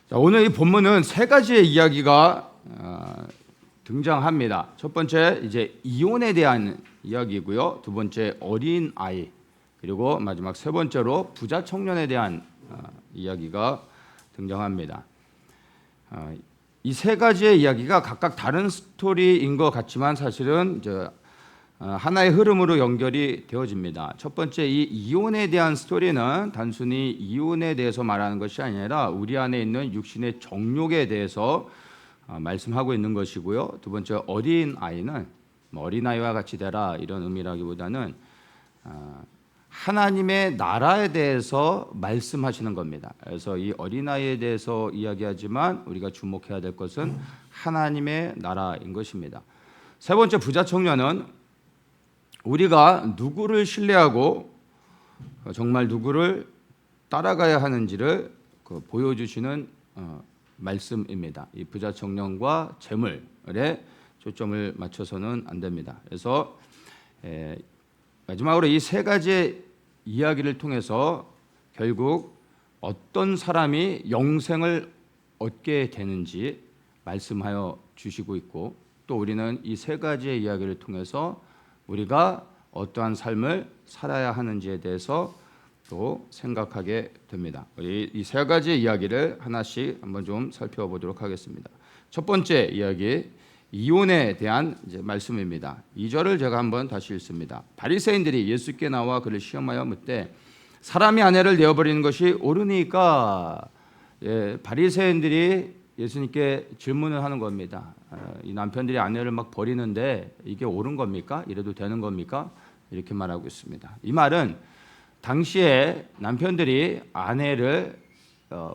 자, 오늘 이 본문은 세 가지의 이야기가 등장합니다. 첫 번째 이제 이혼에 대한 이야기고요. 두 번째 어린 아이, 그리고 마지막 세 번째로 부자 청년에 대한 이야기가 등장합니다. 이 세 가지의 이야기가 각각 다른 스토리인 것 같지만 사실은 하나의 흐름으로 연결이 되어집니다. 첫 번째 이 이혼에 대한 스토리는 단순히 이혼에 대해서 말하는 것이 아니라 우리 안에 있는 육신의 정욕에 대해서 말씀하고 있는 것이고요. 두 번째 어린 아이는 어린아이와 같이 되라 이런 의미라기보다는 하나님의 나라에 대해서 말씀하시는 겁니다. 그래서 이 어린아이에 대해서 이야기하지만 우리가 주목해야 될 것은 하나님의 나라인 것입니다. 세 번째 부자 청년은 우리가 누구를 신뢰하고 정말 누구를 따라가야 하는지를 보여주시는 말씀입니다. 이 부자 청년과 재물에 초점을 맞춰서는 안 됩니다. 그래서 마지막으로 이 세 가지의 이야기를 통해서 결국 어떤 사람이 영생을 얻게 되는지 말씀하여 주시고 있고, 또 우리는 이 세 가지의 이야기를 통해서 우리가 어떠한 삶을 살아야 하는지에 대해서 또 생각하게 됩니다. 이 세 가지의 이야기를 하나씩 한번 좀 살펴보도록 하겠습니다. 첫 번째 이야기, 이혼에 대한 말씀입니다. 2절을 제가 한번 다시 읽습니다. 바리새인들이 예수께 나와 그를 시험하여 묻되 사람이 아내를 내어버리는 것이 옳으니까. 바리새인들이 예수님께 질문을 하는 겁니다. 이 남편들이 아내를 막 버리는데 이게 옳은 겁니까? 이래도 되는 겁니까? 이렇게 말하고 있습니다. 이 말은 당시에 남편들이 아내를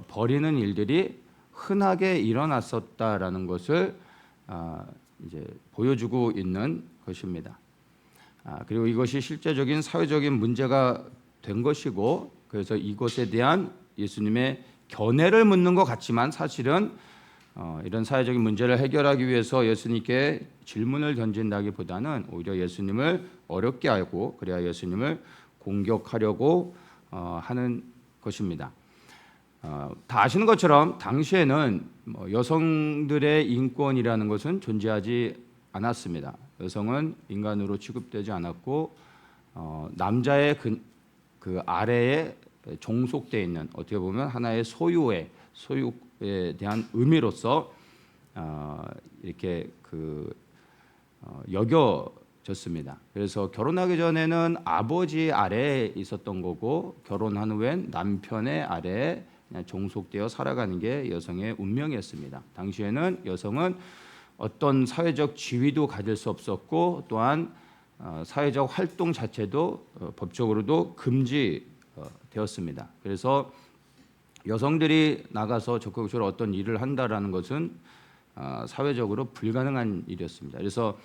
버리는 일들이 흔하게 일어났었다라는 것을 이제 보여주고 있는 것입니다. 그리고 이것이 실제적인 사회적인 문제가 된 것이고, 그래서 이것에 대한 예수님의 견해를 묻는 것 같지만 사실은 이런 사회적인 문제를 해결하기 위해서 예수님께 질문을 던진다기보다는 오히려 예수님을 어렵게 하고 그래야 예수님을 공격하려고 하는 것입니다. 다 아시는 것처럼 당시에는 여성들의 인권이라는 것은 존재하지 않았습니다. 여성은 인간으로 취급되지 않았고 남자의 그 아래에 종속되어 있는, 어떻게 보면 하나의 소유에 대한 의미로서 이렇게 여겨졌습니다. 그래서 결혼하기 전에는 아버지 아래에 있었던 거고, 결혼한 후엔 남편의 아래에 종속되어 살아가는 게 여성의 운명이었습니다. 당시에는 여성은 어떤 사회적 지위도 가질 수 없었고, 또한 사회적 활동 자체도 법적으로도 금지되었습니다. 그래서 여성들이 나가서 적극적으로 어떤 일을 한다라는 것은 사회적으로 불가능한 일이었습니다. 그래서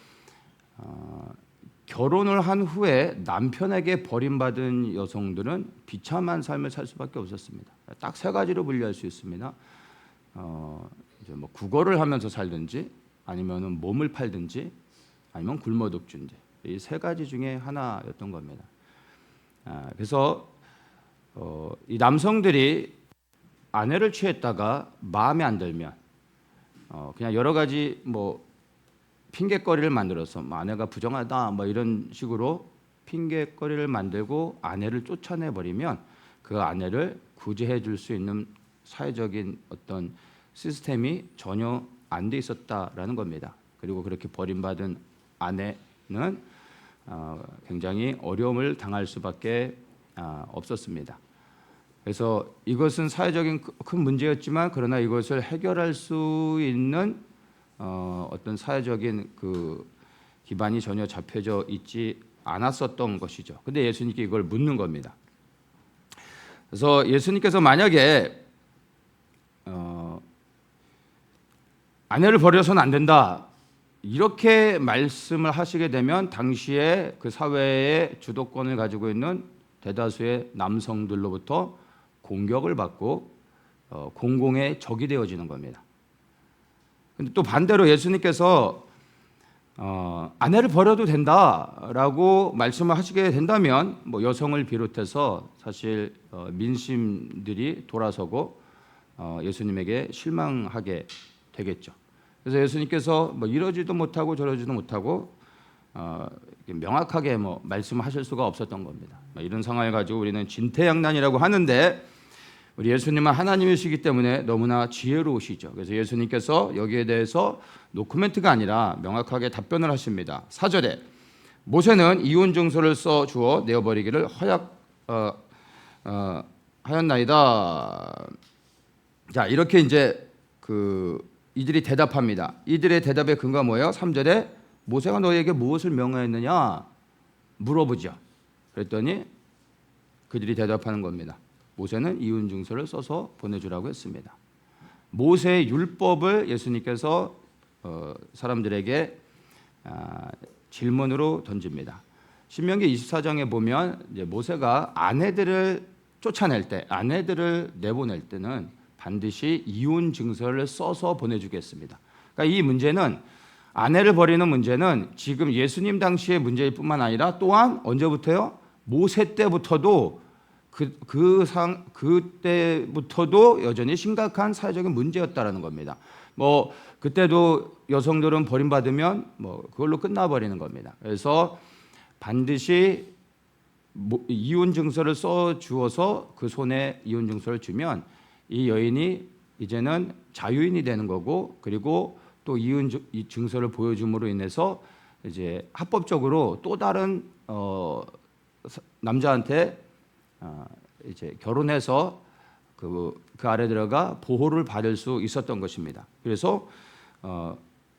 결혼을 한 후에 남편에게 버림받은 여성들은 비참한 삶을 살 수밖에 없었습니다. 딱 세 가지로 분류할 수 있습니다. 이제 구걸을 하면서 살든지, 아니면은 몸을 팔든지, 아니면 굶어 죽든지, 이 세 가지 중에 하나였던 겁니다. 그래서 이 남성들이 아내를 취했다가 마음에 안 들면 그냥 여러 가지 핑계거리를 만들어서 아내가 부정하다 이런 식으로 핑계거리를 만들고 아내를 쫓아내 버리면 그 아내를 구제해 줄 수 있는 사회적인 어떤 시스템이 전혀 안 돼 있었다라는 겁니다. 그리고 그렇게 버림받은 아내는 굉장히 어려움을 당할 수밖에 없었습니다. 그래서 이것은 사회적인 큰 문제였지만, 그러나 이것을 해결할 수 있는 어떤 사회적인 기반이 전혀 잡혀져 있지 않았었던 것이죠. 근데 예수님께 이걸 묻는 겁니다. 그래서 예수님께서 만약에 아내를 버려서는 안 된다 이렇게 말씀을 하시게 되면 당시에 그 사회의 주도권을 가지고 있는 대다수의 남성들로부터 공격을 받고 공공의 적이 되어지는 겁니다. 근데 또 반대로 예수님께서 아내를 버려도 된다라고 말씀을 하시게 된다면 여성을 비롯해서 사실 민심들이 돌아서고 예수님에게 실망하게 되겠죠. 그래서 예수님께서 뭐 이러지도 못하고 저러지도 못하고 명확하게 뭐 말씀하실 수가 없었던 겁니다. 이런 상황을 가지고 우리는 진퇴양난이라고 하는데 우리 예수님은 하나님이시기 때문에 너무나 지혜로우시죠. 그래서 예수님께서 여기에 대해서 노코멘트가 아니라 명확하게 답변을 하십니다. 4절에 모세는 이혼 증서를 써 주어 내어버리기를 하였나이다. 자, 이렇게 이제 이들이 대답합니다. 이들의 대답의 근거가 뭐예요? 3절에 모세가 너희에게 무엇을 명하였느냐 물어보죠. 그랬더니 그들이 대답하는 겁니다. 모세는 이혼 증서를 써서 보내주라고 했습니다. 모세의 율법을 예수님께서 사람들에게 질문으로 던집니다. 신명기 24장에 보면 이제 모세가 아내들을 쫓아낼 때, 아내들을 내보낼 때는 반드시 이혼 증서를 써서 보내주겠습니다. 그러니까 이 문제는 아내를 버리는 문제는 지금 예수님 당시의 문제일 뿐만 아니라 또한 언제부터요? 모세 때부터도 그때부터도 여전히 심각한 사회적인 문제였다라는 겁니다. 뭐 그때도 여성들은 버림받으면 뭐 그걸로 끝나버리는 겁니다. 그래서 반드시 이혼 증서를 써 주어서 그 손에 이혼 증서를 주면 이 여인이 이제는 자유인이 되는 거고, 그리고 또 이혼 증서를 보여줌으로 인해서 이제 합법적으로 또 다른 남자한테 이제 결혼해서 그 아래 들어가 보호를 받을 수 있었던 것입니다. 그래서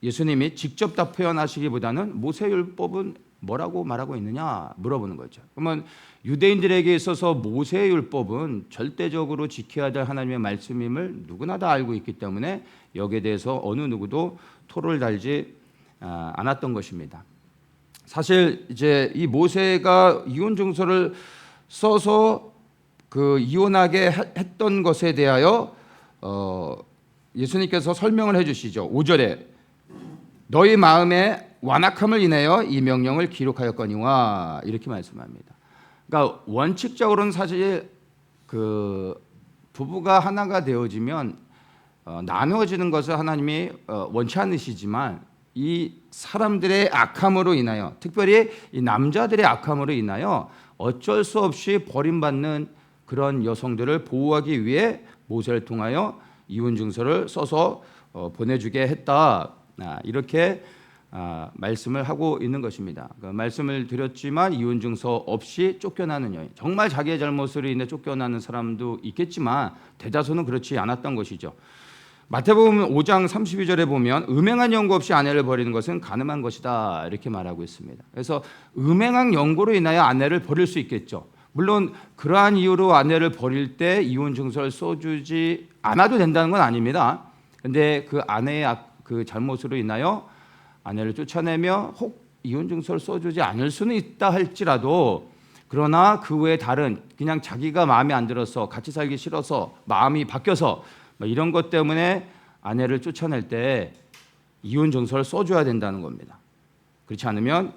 예수님이 직접 다 표현하시기보다는 모세율법은 뭐라고 말하고 있느냐 물어보는 거죠. 그러면 유대인들에게 있어서 모세율법은 절대적으로 지켜야 될 하나님의 말씀임을 누구나 다 알고 있기 때문에 여기에 대해서 어느 누구도 토를 달지 않았던 것입니다. 사실 이제 이 모세가 이혼 증서를 써서 이혼하게 했던 것에 대하여 예수님께서 설명을 해주시죠. 5절에 너희 마음에 완악함을 인하여 이 명령을 기록하였거니와 이렇게 말씀합니다. 그러니까 원칙적으로는 사실 부부가 하나가 되어지면 나누어지는 것을 하나님이 원치 않으시지만 이 사람들의 악함으로 인하여, 특별히 이 남자들의 악함으로 인하여 어쩔 수 없이 버림받는 그런 여성들을 보호하기 위해 모세를 통하여 이혼 증서를 써서 보내주게 했다. 이렇게 말씀을 하고 있는 것입니다. 말씀을 드렸지만 이혼 증서 없이 쫓겨나는 여인, 정말 자기의 잘못으로 인해 쫓겨나는 사람도 있겠지만 대다수는 그렇지 않았던 것이죠. 마태복음 5장 32절에 보면 음행한 연고 없이 아내를 버리는 것은 간음한 것이다 이렇게 말하고 있습니다. 그래서 음행한 연고로 인하여 아내를 버릴 수 있겠죠. 물론 그러한 이유로 아내를 버릴 때 이혼 증서를 써주지 않아도 된다는 건 아닙니다. 그런데 그 아내의 그 잘못으로 인하여 아내를 쫓아내며 혹 이혼 증서를 써주지 않을 수는 있다 할지라도, 그러나 그 외에 다른 그냥 자기가 마음에 안 들어서 같이 살기 싫어서 마음이 바뀌어서 이런 것 때문에 아내를 쫓아낼 때 이혼 증서를 써줘야 된다는 겁니다. 그렇지 않으면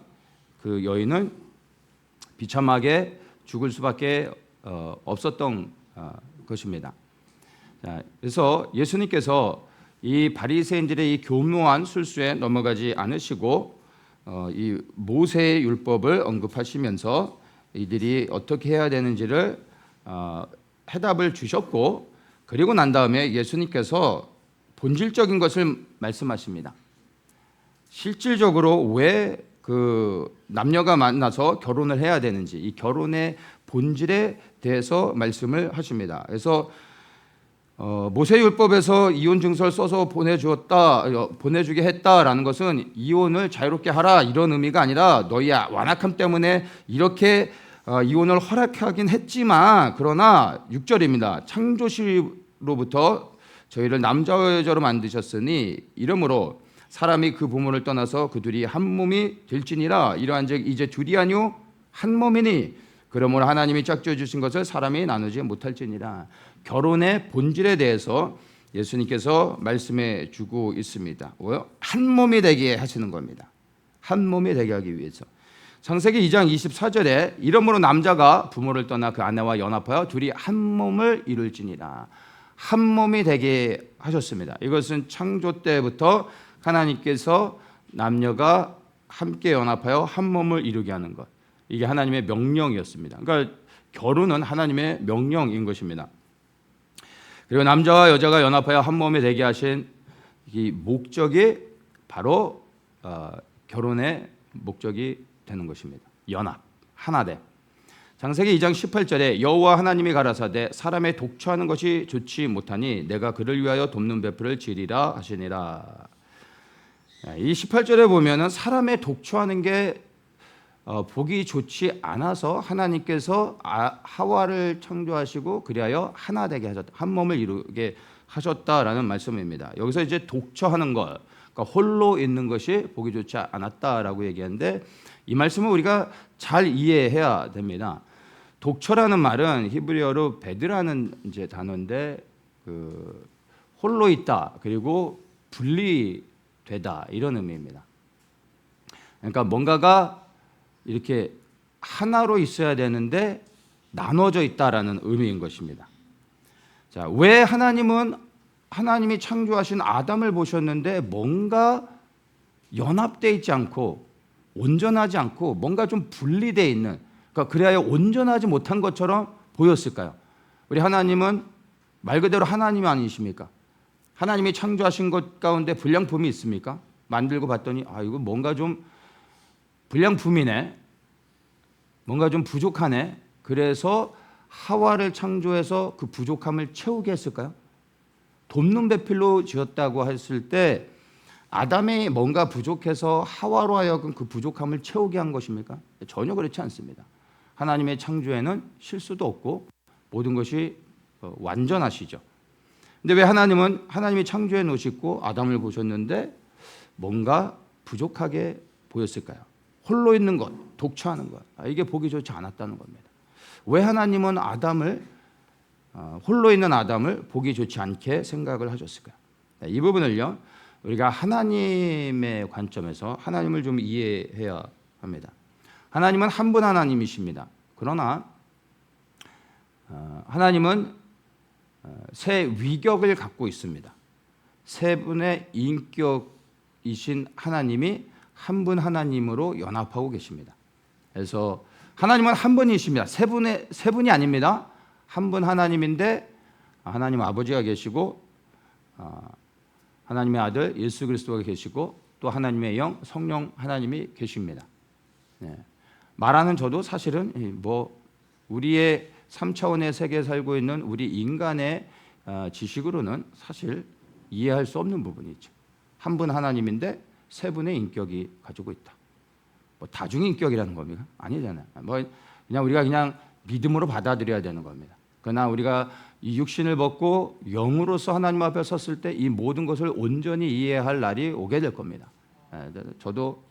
그 여인은 비참하게 죽을 수밖에 없었던 것입니다. 그래서 예수님께서 이 바리새인들의 이 교묘한 술수에 넘어가지 않으시고 이 모세의 율법을 언급하시면서 이들이 어떻게 해야 되는지를 해답을 주셨고, 그리고 난 다음에 예수님께서 본질적인 것을 말씀하십니다. 실질적으로 왜 남녀가 만나서 결혼을 해야 되는지, 이 결혼의 본질에 대해서 말씀을 하십니다. 그래서 모세율법에서 이혼 증서를 써서 보내주게 했다라는 것은 이혼을 자유롭게 하라 이런 의미가 아니라 너희의 완악함 때문에 이렇게 이혼을 허락하긴 했지만, 그러나 6절입니다. 창조시로부터 저희를 남자와 여자로 만드셨으니 이러므로 사람이 그 부모를 떠나서 그 둘이 한 몸이 될지니라. 이러한즉 이제 둘이 아니요 한 몸이니 그러므로 하나님이 짝지어 주신 것을 사람이 나누지 못할지니라. 결혼의 본질에 대해서 예수님께서 말씀해 주고 있습니다. 한 몸이 되게 하시는 겁니다. 한 몸이 되게 하기 위해서. 창세기 2장 24절에 이러므로 남자가 부모를 떠나 그 아내와 연합하여 둘이 한 몸을 이룰지니라. 한 몸이 되게 하셨습니다. 이것은 창조 때부터 하나님께서 남녀가 함께 연합하여 한 몸을 이루게 하는 것, 이게 하나님의 명령이었습니다. 그러니까 결혼은 하나님의 명령인 것입니다. 그리고 남자와 여자가 연합하여 한 몸이 되게 하신 이 목적이 바로 결혼의 목적이 되는 것입니다. 연합, 하나됨. 창세기 2장 18절에 여호와 하나님이 가라사대 사람의 독처하는 것이 좋지 못하니 내가 그를 위하여 돕는 배풀을 지리라 하시니라. 이 18절에 보면은 사람의 독처하는 게 보기 좋지 않아서 하나님께서 하와를 창조하시고 그리하여 하나 되게 하셨다, 한 몸을 이루게 하셨다라는 말씀입니다. 여기서 이제 독처하는 것, 그러니까 홀로 있는 것이 보기 좋지 않았다라고 얘기하는데, 이 말씀을 우리가 잘 이해해야 됩니다. 독처라는 말은 히브리어로 베드라는 이제 단어인데, 홀로 있다 그리고 분리되다 이런 의미입니다. 그러니까 뭔가가 이렇게 하나로 있어야 되는데 나눠져 있다라는 의미인 것입니다. 자, 왜 하나님이 창조하신 아담을 보셨는데 뭔가 연합되어 있지 않고 온전하지 않고 뭔가 좀 분리되어 있는, 그러니까 그래야 온전하지 못한 것처럼 보였을까요? 우리 하나님은 말 그대로 하나님이 아니십니까? 하나님이 창조하신 것 가운데 불량품이 있습니까? 만들고 봤더니 이거 뭔가 좀 불량품이네, 뭔가 좀 부족하네. 그래서 하와를 창조해서 그 부족함을 채우게 했을까요? 돕는 배필로 지었다고 했을 때 아담이 뭔가 부족해서 하와로 하여금 그 부족함을 채우게 한 것입니까? 전혀 그렇지 않습니다. 하나님의 창조에는 실수도 없고 모든 것이 완전하시죠. 근데 왜 하나님이 창조해 놓으시고 아담을 보셨는데 뭔가 부족하게 보였을까요? 홀로 있는 것, 독처하는 것, 이게 보기 좋지 않았다는 겁니다. 왜 하나님은 홀로 있는 아담을 보기 좋지 않게 생각을 하셨을까요? 이 부분을요, 우리가 하나님의 관점에서 하나님을 좀 이해해야 합니다. 하나님은 한 분 하나님이십니다. 그러나 하나님은 세 위격을 갖고 있습니다. 세 분의 인격이신 하나님이 한 분 하나님으로 연합하고 계십니다. 그래서 하나님은 한 분이십니다. 세 분이 아닙니다. 한 분 하나님인데 하나님 아버지가 계시고 하나님의 아들 예수 그리스도가 계시고 또 하나님의 영 성령 하나님이 계십니다. 말하는 저도 사실은 우리의 3차원의 세계에 살고 있는 우리 인간의 지식으로는 사실 이해할 수 없는 부분이 있죠. 한 분 하나님인데 세 분의 인격이 가지고 있다. 다중인격이라는 겁니까? 아니잖아요. 그냥 우리가 그냥 믿음으로 받아들여야 되는 겁니다. 그러나 우리가 이 육신을 벗고 영으로서 하나님 앞에 섰을 때 이 모든 것을 온전히 이해할 날이 오게 될 겁니다. 저도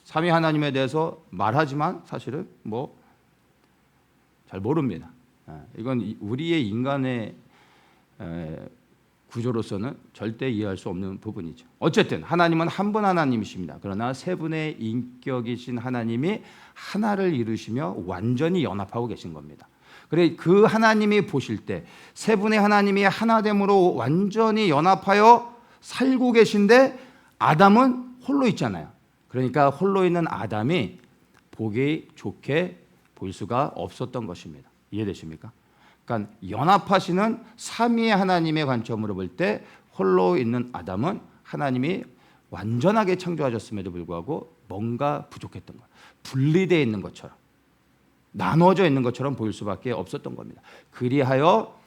삼위 하나님에 대해서 말하지만 사실은 잘 모릅니다. 이건 우리의 인간의 구조로서는 절대 이해할 수 없는 부분이죠. 어쨌든 하나님은 한 분 하나님이십니다. 그러나 세 분의 인격이신 하나님이 하나를 이루시며 완전히 연합하고 계신 겁니다. 그래 그 하나님이 보실 때 세 분의 하나님이 하나됨으로 완전히 연합하여 살고 계신데 아담은 홀로 있잖아요. 그러니까 홀로 있는 아담이 보기 좋게 볼 수가 없었던 것입니다. 이해되십니까? 그러니까 연합하시는 삼위의 하나님의 관점으로 볼 때 홀로 있는 아담은 하나님이 완전하게 창조하셨음에도 불구하고 뭔가 부족했던 것, 분리되어 있는 것처럼 나눠져 있는 것처럼 보일 수밖에 없었던 겁니다. 그리하여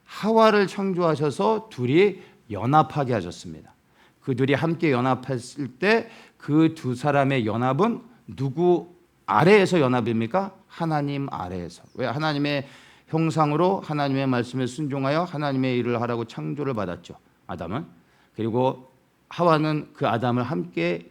하와를 창조하셔서 둘이 연합하게 하셨습니다. 그 둘이 함께 연합했을 때 그 두 사람의 연합은 누구 아래에서 연합입니까? 하나님 아래에서. 왜? 하나님의 형상으로 하나님의 말씀에 순종하여 하나님의 일을 하라고 창조를 받았죠. 아담은. 그리고 하와는 그 아담과 함께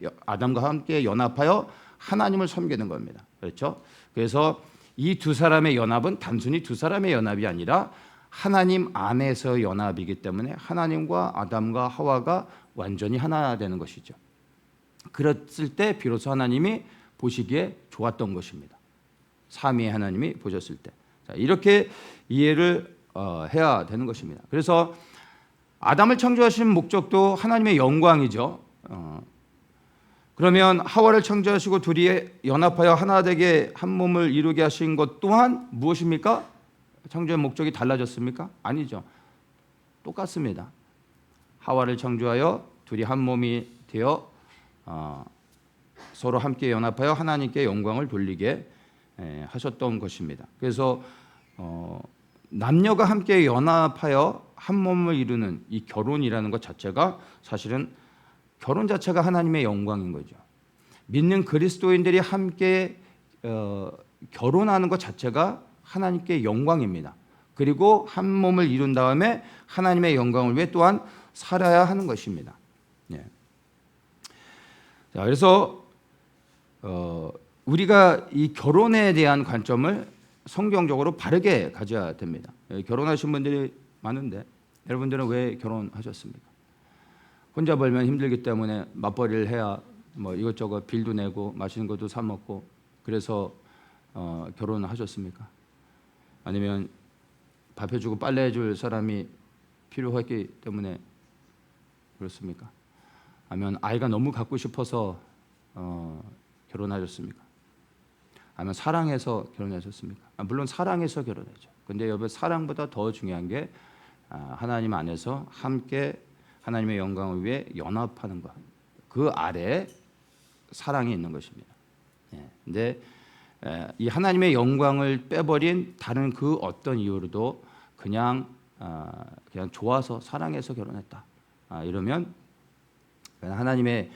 연합하여 하나님을 섬기는 겁니다. 그렇죠? 그래서 이 두 사람의 연합은 단순히 두 사람의 연합이 아니라 하나님 안에서 연합이기 때문에 하나님과 아담과 하와가 완전히 하나 되는 것이죠. 그랬을 때 비로소 하나님이 보시기에 좋았던 것입니다. 삼위의 하나님이 보셨을 때. 자, 이렇게 이해를 해야 되는 것입니다. 그래서 아담을 창조하신 목적도 하나님의 영광이죠. 그러면 하와를 창조하시고 둘이 연합하여 하나 되게 한 몸을 이루게 하신 것 또한 무엇입니까? 창조의 목적이 달라졌습니까? 아니죠. 똑같습니다. 하와를 창조하여 둘이 한 몸이 되어 서로 함께 연합하여 하나님께 영광을 돌리게 하셨던 것입니다. 그래서 남녀가 함께 연합하여 한 몸을 이루는 이 결혼이라는 것 자체가 사실은 결혼 자체가 하나님의 영광인 거죠. 믿는 그리스도인들이 함께 결혼하는 것 자체가 하나님께 영광입니다. 그리고 한 몸을 이룬 다음에 하나님의 영광을 위해 또한 살아야 하는 것입니다. 예. 자, 그래서 우리가 이 결혼에 대한 관점을 성경적으로 바르게 가져야 됩니다. 결혼하신 분들이 많은데 여러분들은 왜 결혼하셨습니까? 혼자 벌면 힘들기 때문에 맞벌이를 해야 뭐 이것저것 빌도 내고 맛있는 것도 사 먹고 그래서 결혼을 하셨습니까? 아니면 밥 해주고 빨래 해줄 사람이 필요했기 때문에 그렇습니까? 아니면 아이가 너무 갖고 싶어서 결혼하셨습니까? 아니면 사랑해서 결혼하셨습니까? 물론 사랑해서 결혼하죠. 근데 여러분 사랑보다 더 중요한 게 하나님 안에서 함께 하나님의 영광을 위해 연합하는 것. 그 아래에 사랑이 있는 것입니다. 근데 이 하나님의 영광을 빼버린 다른 그 어떤 이유로도 그냥 좋아서 사랑해서 결혼했다. 이러면 하나님의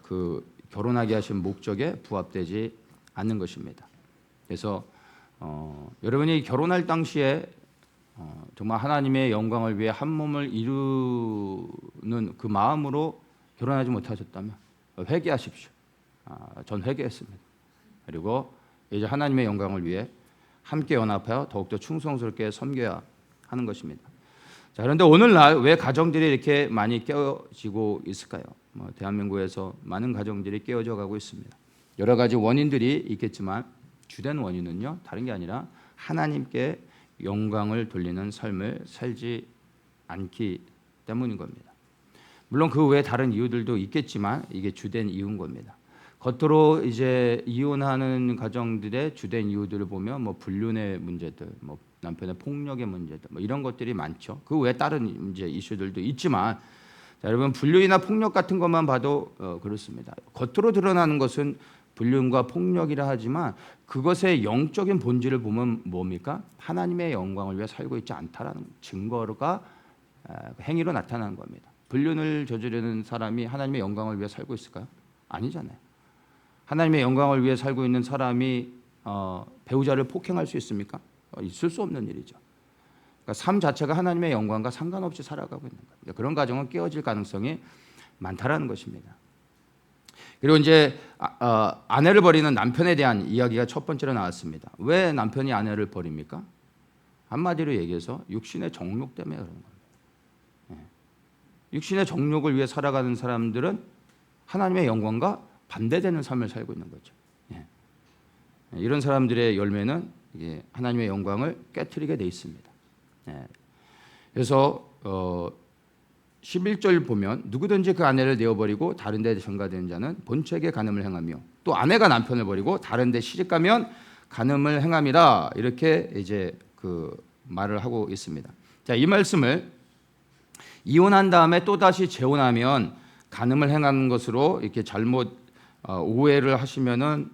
그 결혼하게 하신 목적에 부합되지 않는 것입니다. 그래서 여러분이 결혼할 당시에 정말 하나님의 영광을 위해 한 몸을 이루는 그 마음으로 결혼하지 못하셨다면 회개하십시오. 전 회개했습니다. 그리고 이제 하나님의 영광을 위해 함께 연합하여 더욱더 충성스럽게 섬겨야 하는 것입니다. 자, 그런데 오늘날 왜 가정들이 이렇게 많이 깨어지고 있을까요? 대한민국에서 많은 가정들이 깨어져 가고 있습니다. 여러 가지 원인들이 있겠지만 주된 원인은요, 다른 게 아니라 하나님께 영광을 돌리는 삶을 살지 않기 때문인 겁니다. 물론 그 외에 다른 이유들도 있겠지만 이게 주된 이유인 겁니다. 겉으로 이제 이혼하는 가정들의 주된 이유들을 보면 뭐 불륜의 문제들, 뭐 남편의 폭력의 문제들, 뭐 이런 것들이 많죠. 그 외에 다른 이제 이슈들도 있지만, 자, 여러분 불륜이나 폭력 같은 것만 봐도 그렇습니다. 겉으로 드러나는 것은 불륜과 폭력이라 하지만 그것의 영적인 본질을 보면 뭡니까? 하나님의 영광을 위해 살고 있지 않다라는 증거가 행위로 나타나는 겁니다. 불륜을 저지르는 사람이 하나님의 영광을 위해 살고 있을까요? 아니잖아요. 하나님의 영광을 위해 살고 있는 사람이 배우자를 폭행할 수 있습니까? 있을 수 없는 일이죠. 그러니까 삶 자체가 하나님의 영광과 상관없이 살아가고 있는 겁니다. 그런 가정은 깨어질 가능성이 많다라는 것입니다. 그리고 이제 아내를 버리는 남편에 대한 이야기가 첫 번째로 나왔습니다. 왜 남편이 아내를 버립니까? 한마디로 얘기해서 육신의 정욕 때문에 그런 겁니다. 육신의 정욕을 위해 살아가는 사람들은 하나님의 영광과 반대되는 삶을 살고 있는 거죠. 이런 사람들의 열매는 하나님의 영광을 깨트리게 돼 있습니다. 그래서 11절 보면 누구든지 그 아내를 내어버리고 다른 데 전가되는 자는 본책에 간음을 행하며 또 아내가 남편을 버리고 다른 데 시집가면 간음을 행함이라 이렇게 이제 그 말을 하고 있습니다. 자, 이 말씀을 이혼한 다음에 또 다시 재혼하면 간음을 행하는 것으로 이렇게 잘못 오해를 하시면은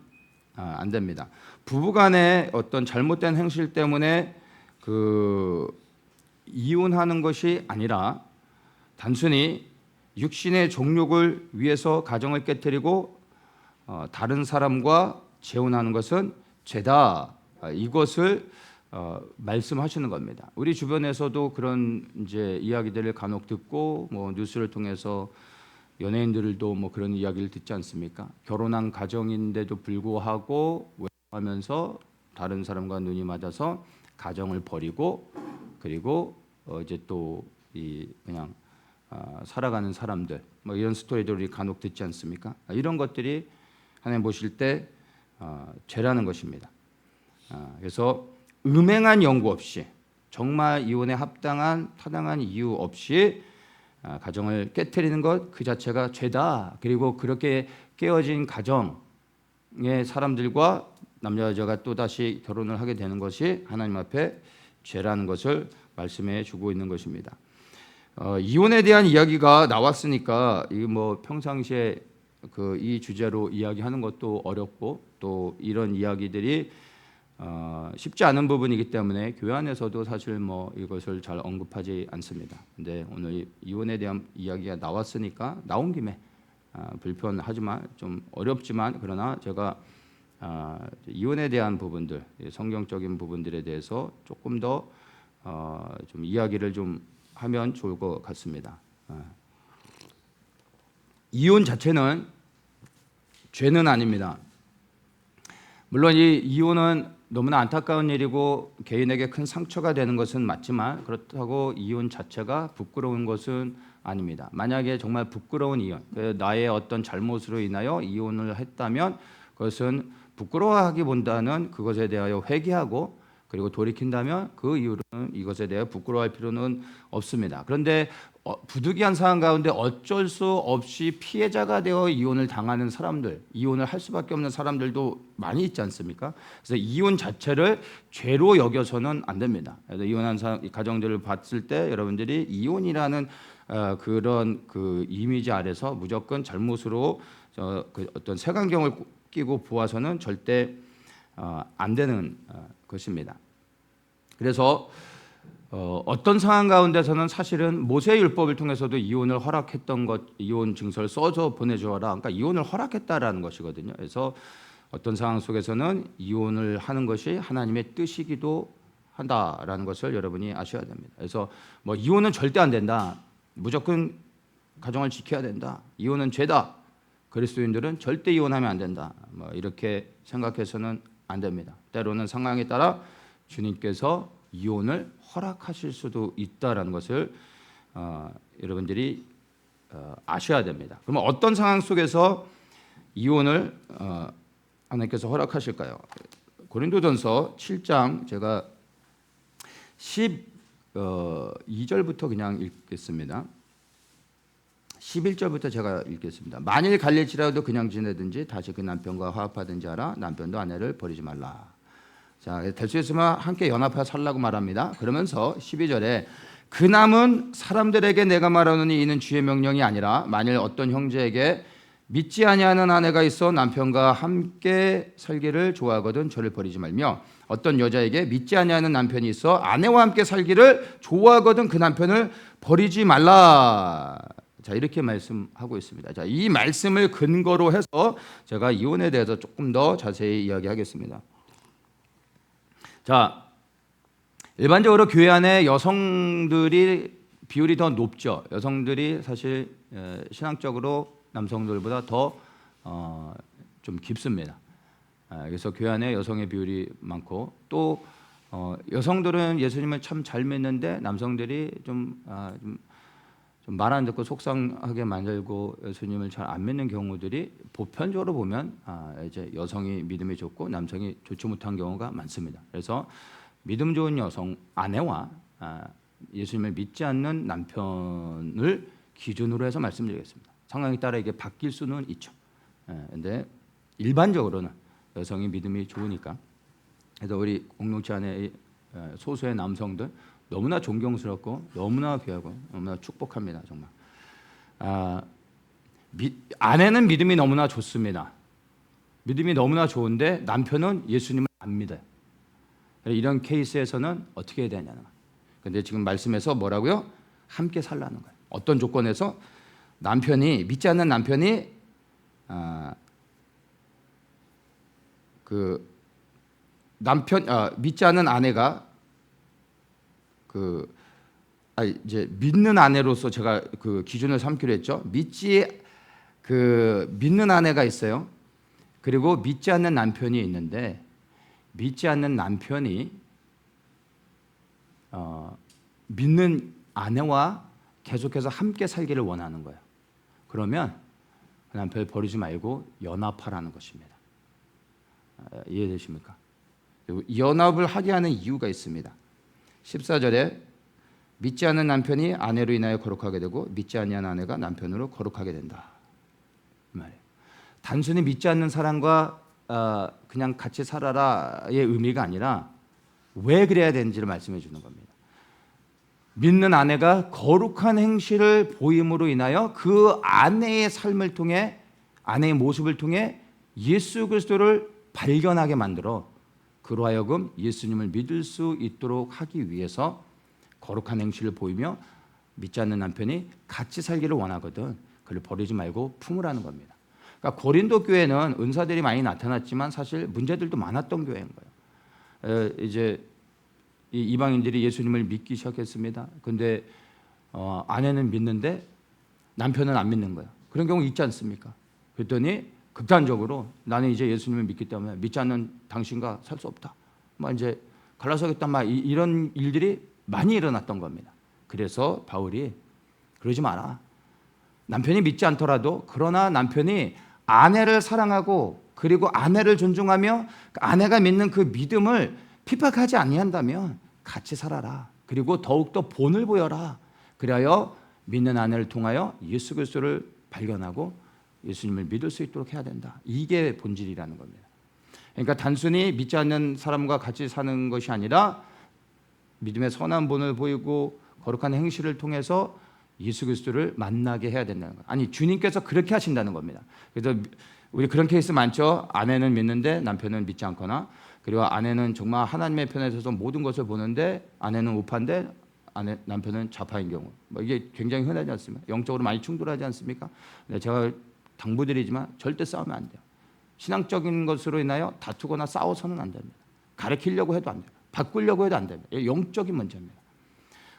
안 됩니다. 부부간의 어떤 잘못된 행실 때문에 그 이혼하는 것이 아니라 단순히 육신의 정욕을 위해서 가정을 깨뜨리고 다른 사람과 재혼하는 것은 죄다. 이것을 말씀하시는 겁니다. 우리 주변에서도 그런 이제 이야기들을 간혹 듣고 뭐 뉴스를 통해서 연예인들도 뭐 그런 이야기를 듣지 않습니까? 결혼한 가정인데도 불구하고 하면서 다른 사람과 눈이 맞아서 가정을 버리고 그리고 이제 또 이 그냥 살아가는 사람들 뭐 이런 스토리들을 우리 간혹 듣지 않습니까? 이런 것들이 하나님 보실 때 죄라는 것입니다. 그래서 음행한 연고 없이 정말 이혼에 합당한 타당한 이유 없이 가정을 깨트리는 것 그 자체가 죄다. 그리고 그렇게 깨어진 가정의 사람들과 남자 여자가 또다시 결혼을 하게 되는 것이 하나님 앞에 죄라는 것을 말씀해 주고 있는 것입니다. 이혼에 대한 이야기가 나왔으니까 이 뭐 평상시에 이 주제로 이야기하는 것도 어렵고 또 이런 이야기들이 쉽지 않은 부분이기 때문에 교회 안에서도 사실 뭐 이것을 잘 언급하지 않습니다. 근데 오늘 이혼에 대한 이야기가 나왔으니까 나온 김에 불편하지만 좀 어렵지만 그러나 제가 이혼에 대한 부분들, 성경적인 부분들에 대해서 조금 더 좀 이야기를 좀 하면 좋을 것 같습니다. 이혼 자체는 죄는 아닙니다. 물론 이 이혼은 너무나 안타까운 일이고 개인에게 큰 상처가 되는 것은 맞지만 그렇다고 이혼 자체가 부끄러운 것은 아닙니다. 만약에 정말 부끄러운 이혼, 나의 어떤 잘못으로 인하여 이혼을 했다면 그것은 부끄러워하기보다는 그것에 대하여 회개하고 그리고 돌이킨다면 그 이후로는 이것에 대해 부끄러워할 필요는 없습니다. 그런데 부득이한 상황 가운데 어쩔 수 없이 피해자가 되어 이혼을 당하는 사람들, 이혼을 할 수밖에 없는 사람들도 많이 있지 않습니까? 그래서 이혼 자체를 죄로 여겨서는 안 됩니다. 그래서 이혼한 가정들을 봤을 때 여러분들이 이혼이라는 그런 그 이미지 아래서 무조건 잘못으로 어떤 색안경을 끼고 보아서는 절대 안 되는 것입니다. 그래서 어떤 상황 가운데서는 사실은 모세의 율법을 통해서도 이혼을 허락했던 것, 이혼 증서를 써서 보내주어라. 그러니까 이혼을 허락했다라는 것이거든요. 그래서 어떤 상황 속에서는 이혼을 하는 것이 하나님의 뜻이기도 한다라는 것을 여러분이 아셔야 됩니다. 그래서 뭐 이혼은 절대 안 된다. 무조건 가정을 지켜야 된다. 이혼은 죄다. 그리스도인들은 절대 이혼하면 안 된다. 뭐 이렇게 생각해서는 안 됩니다. 때로는 상황에 따라 주님께서 이혼을 허락하실 수도 있다라는 것을 여러분들이 아셔야 됩니다. 그러면 어떤 상황 속에서 이혼을 하나님께서 허락하실까요? 고린도전서 7장 제가 12절부터 그냥 읽겠습니다. 11절부터 제가 읽겠습니다. 만일 갈릴지라도 그냥 지내든지 다시 그 남편과 화합하든지 하라. 남편도 아내를 버리지 말라. 자, 될 수 있으면 함께 연합해 살라고 말합니다. 그러면서 12절에 그 남은 사람들에게 내가 말하노니 이는 주의 명령이 아니라 만일 어떤 형제에게 믿지 아니하는 아내가 있어 남편과 함께 살기를 좋아하거든 저를 버리지 말며 어떤 여자에게 믿지 아니하는 남편이 있어 아내와 함께 살기를 좋아하거든 그 남편을 버리지 말라. 자, 이렇게 말씀하고 있습니다. 자, 이 말씀을 근거로 해서 제가 이혼에 대해서 조금 더 자세히 이야기하겠습니다. 자, 일반적으로 교회 안에 여성들이 비율이 더 높죠. 여성들이 사실 신앙적으로 남성들보다 더 좀 깊습니다. 그래서 교회 안에 여성의 비율이 많고 또 여성들은 예수님을 참 잘 믿는데 남성들이 좀 말 안 듣고 속상하게 만들고 예수님을 잘 안 믿는 경우들이 보편적으로 보면 이제 여성이 믿음이 좋고 남성이 좋지 못한 경우가 많습니다. 그래서 믿음 좋은 여성 아내와 예수님을 믿지 않는 남편을 기준으로 해서 말씀드리겠습니다. 상황에 따라 이게 바뀔 수는 있죠. 그런데 일반적으로는 여성이 믿음이 좋으니까. 그래서 우리 공동체 안에 소수의 남성들 너무나 존경스럽고 너무나 귀하고 너무나 축복합니다. 정말. 아내는 믿음이 너무나 좋습니다. 믿음이 너무나 좋은데 남편은 예수님을 안 믿어요. 이런 케이스에서는 어떻게 해야 되냐는 거예요. 그런데 지금 말씀에서 뭐라고요? 함께 살라는 거예요. 어떤 조건에서? 남편이 믿지 않는 남편이 믿지 않는 아내가 이제 믿는 아내로서 제가 그 기준을 삼기로 했죠. 믿는 아내가 있어요. 그리고 믿지 않는 남편이 있는데 믿지 않는 남편이 믿는 아내와 계속해서 함께 살기를 원하는 거예요. 그러면 그 남편을 버리지 말고 연합하라는 것입니다. 이해되십니까? 연합을 하게 하는 이유가 있습니다. 14절에 믿지 않는 남편이 아내로 인하여 거룩하게 되고 믿지 아니한 아내가 남편으로 거룩하게 된다. 이 말이에요. 단순히 믿지 않는 사람과 그냥 같이 살아라의 의미가 아니라 왜 그래야 되는지를 말씀해 주는 겁니다. 믿는 아내가 거룩한 행실을 보임으로 인하여 그 아내의 삶을 통해, 아내의 모습을 통해 예수 그리스도를 발견하게 만들어 그로 하여금 예수님을 믿을 수 있도록 하기 위해서 거룩한 행실을 보이며 믿지 않는 남편이 같이 살기를 원하거든 그를 버리지 말고 품으라는 겁니다. 그러니까 고린도 교회는 은사들이 많이 나타났지만 사실 문제들도 많았던 교회인 거예요. 이제 이 이방인들이 예수님을 믿기 시작했습니다. 근데 아내는 믿는데 남편은 안 믿는 거예요. 그런 경우 있지 않습니까? 그랬더니 극단적으로 나는 이제 예수님을 믿기 때문에 믿지 않는 당신과 살 수 없다. 막 이제 갈라서겠다. 막 이런 일들이 많이 일어났던 겁니다. 그래서 바울이 그러지 마라. 남편이 믿지 않더라도 그러나 남편이 아내를 사랑하고 그리고 아내를 존중하며 아내가 믿는 그 믿음을 핍박하지 아니한다면 같이 살아라. 그리고 더욱더 본을 보여라. 그리하여 믿는 아내를 통하여 예수 그리스도를 발견하고 예수님을 믿을 수 있도록 해야 된다. 이게 본질이라는 겁니다. 그러니까 단순히 믿지 않는 사람과 같이 사는 것이 아니라 믿음의 선한 본을 보이고 거룩한 행실을 통해서 예수 그리스도를 만나게 해야 된다는 거예요. 아니 주님께서 그렇게 하신다는 겁니다. 그래서 우리 그런 케이스 많죠. 아내는 믿는데 남편은 믿지 않거나 그리고 아내는 정말 하나님의 편에 서서 모든 것을 보는데 아내는 우파인데 남편은 좌파인 경우 이게 굉장히 흔하지 않습니까? 영적으로 많이 충돌하지 않습니까? 제가 당부드리지만 절대 싸우면 안 돼요. 신앙적인 것으로 인하여 다투거나 싸워서는 안 됩니다. 가르치려고 해도 안 돼요. 바꾸려고 해도 안 됩니다. 영적인 문제입니다.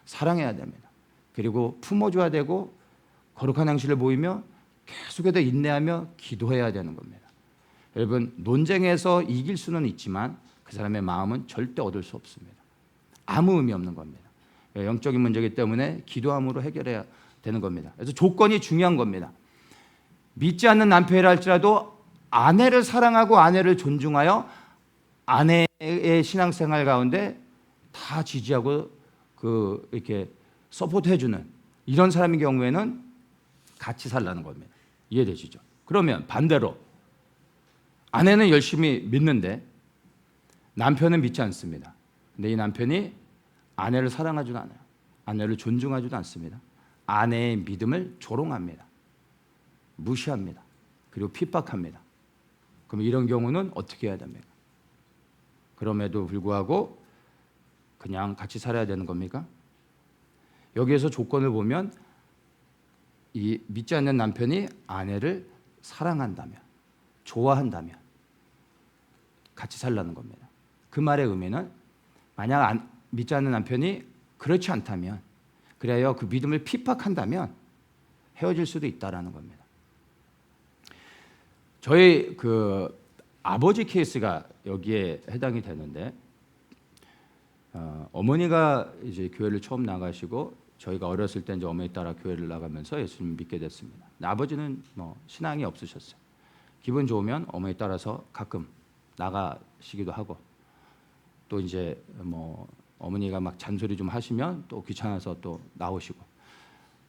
사랑해야 됩니다. 그리고 품어줘야 되고 거룩한 행실을 보이며 계속해서 인내하며 기도해야 되는 겁니다. 여러분 논쟁에서 이길 수는 있지만 그 사람의 마음은 절대 얻을 수 없습니다. 아무 의미 없는 겁니다. 영적인 문제이기 때문에 기도함으로 해결해야 되는 겁니다. 그래서 조건이 중요한 겁니다. 믿지 않는 남편이라 할지라도 아내를 사랑하고 아내를 존중하여 아내의 신앙생활 가운데 다 지지하고 이렇게 서포트해주는 이런 사람의 경우에는 같이 살라는 겁니다. 이해되시죠? 그러면 반대로 아내는 열심히 믿는데 남편은 믿지 않습니다. 근데 이 남편이 아내를 사랑하지도 않아요. 아내를 존중하지도 않습니다. 아내의 믿음을 조롱합니다. 무시합니다. 그리고 핍박합니다. 그럼 이런 경우는 어떻게 해야 됩니까? 그럼에도 불구하고 그냥 같이 살아야 되는 겁니까? 여기에서 조건을 보면 이 믿지 않는 남편이 아내를 사랑한다면, 좋아한다면 같이 살라는 겁니다. 그 말의 의미는 만약 믿지 않는 남편이 그렇지 않다면, 그래야 그 믿음을 핍박한다면 헤어질 수도 있다라는 겁니다. 저희 그 아버지 케이스가 여기에 해당이 되는데 어머니가 이제 교회를 처음 나가시고 저희가 어렸을 때 이제 어머니 따라 교회를 나가면서 예수님 믿게 됐습니다. 아버지는 뭐 신앙이 없으셨어요. 기분 좋으면 어머니 따라서 가끔 나가시기도 하고 또 이제 뭐 어머니가 막 잔소리 좀 하시면 또 귀찮아서 또 나오시고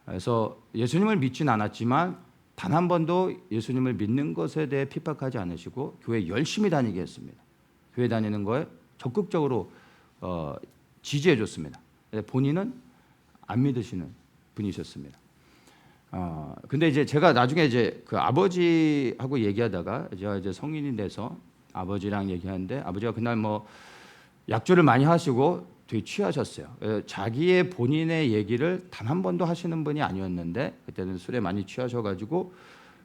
그래서 예수님을 믿진 않았지만 단 한 번도 예수님을 믿는 것에 대해 핍박하지 않으시고 교회 열심히 다니게 했습니다. 교회 다니는 거에 적극적으로 지지해 줬습니다. 본인은 안 믿으시는 분이셨습니다. 근데 이제 제가 나중에 이제 그 아버지하고 얘기하다가 제가 이제 성인이 돼서 아버지랑 얘기하는데 아버지가 그날 뭐 약주를 많이 하시고 되게 취하셨어요. 자기의 본인의 얘기를 단 한 번도 하시는 분이 아니었는데 그때는 술에 많이 취하셔가지고